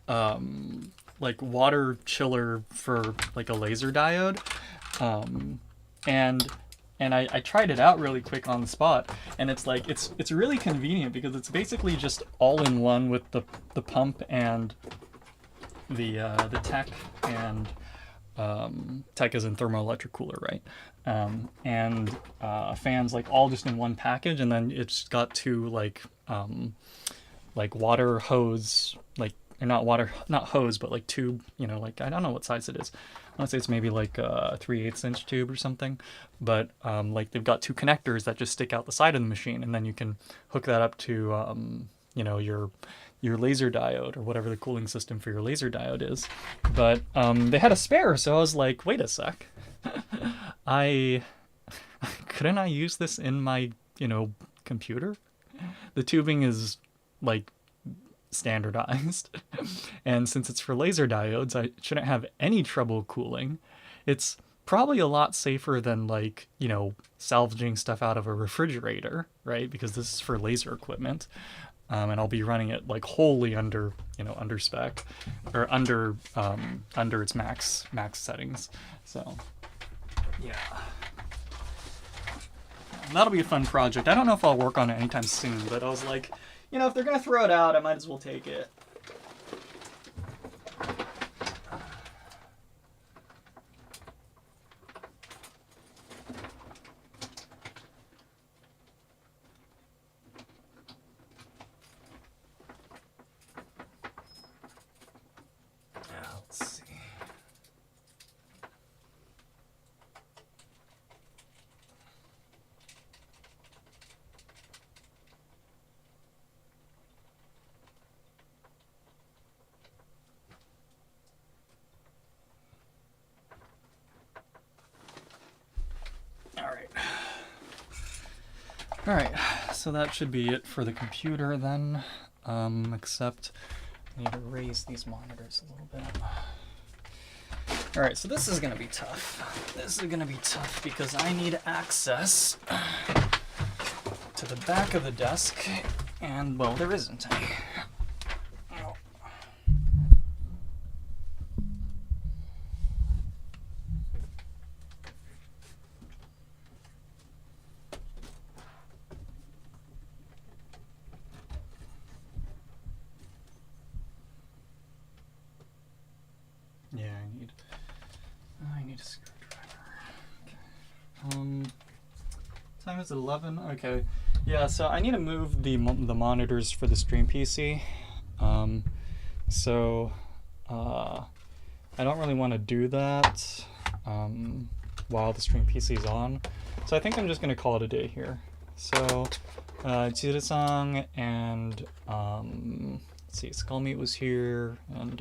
like water chiller for like a laser diode, and I tried it out really quick on the spot, and it's like it's really convenient because it's basically just all in one with the pump and the tech and tech is in thermoelectric cooler, right? And fans like all just in one package, and then it's got two like water hose, like or not hose, but like tube, like I don't know what size it is. I want to say it's maybe like a 3/8 inch tube or something, but like they've got two connectors that just stick out the side of the machine, and then you can hook that up to your laser diode or whatever the cooling system for your laser diode is. But they had a spare, so I was like, wait a sec, couldn't I use this in my computer? The tubing is like standardized, and since it's for laser diodes, I shouldn't have any trouble cooling. It's probably a lot safer than like salvaging stuff out of a refrigerator, right? Because this is for laser equipment. And I'll be running it like wholly under spec, or under its max settings. So, yeah, and that'll be a fun project. I don't know if I'll work on it anytime soon, but I was like, if they're gonna throw it out, I might as well take it. Alright, so that should be it for the computer then, except I need to raise these monitors a little bit. Alright, so this is going to be tough. This is going to be tough because I need access to the back of the desk, and, well, there isn't any. Oh. Yeah, I need a screwdriver. Okay. Time is 11. Okay. Yeah, so I need to move the monitors for the stream PC. I don't really want to do that while the stream PC is on. So I think I'm just going to call it a day here. So, Chizuru-san and, let's see, Skullmeat was here, and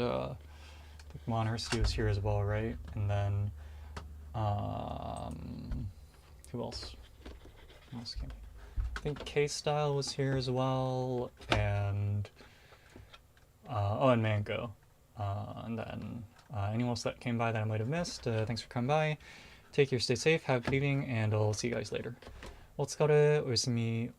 Monhersty was here as well, right? And then, who else? Who else came? I think K-Style was here as well, and, and Mango. And then, anyone else that came by that I might have missed, thanks for coming by. Take care, stay safe, have a good evening, and I'll see you guys later. お疲れ、おやすみ。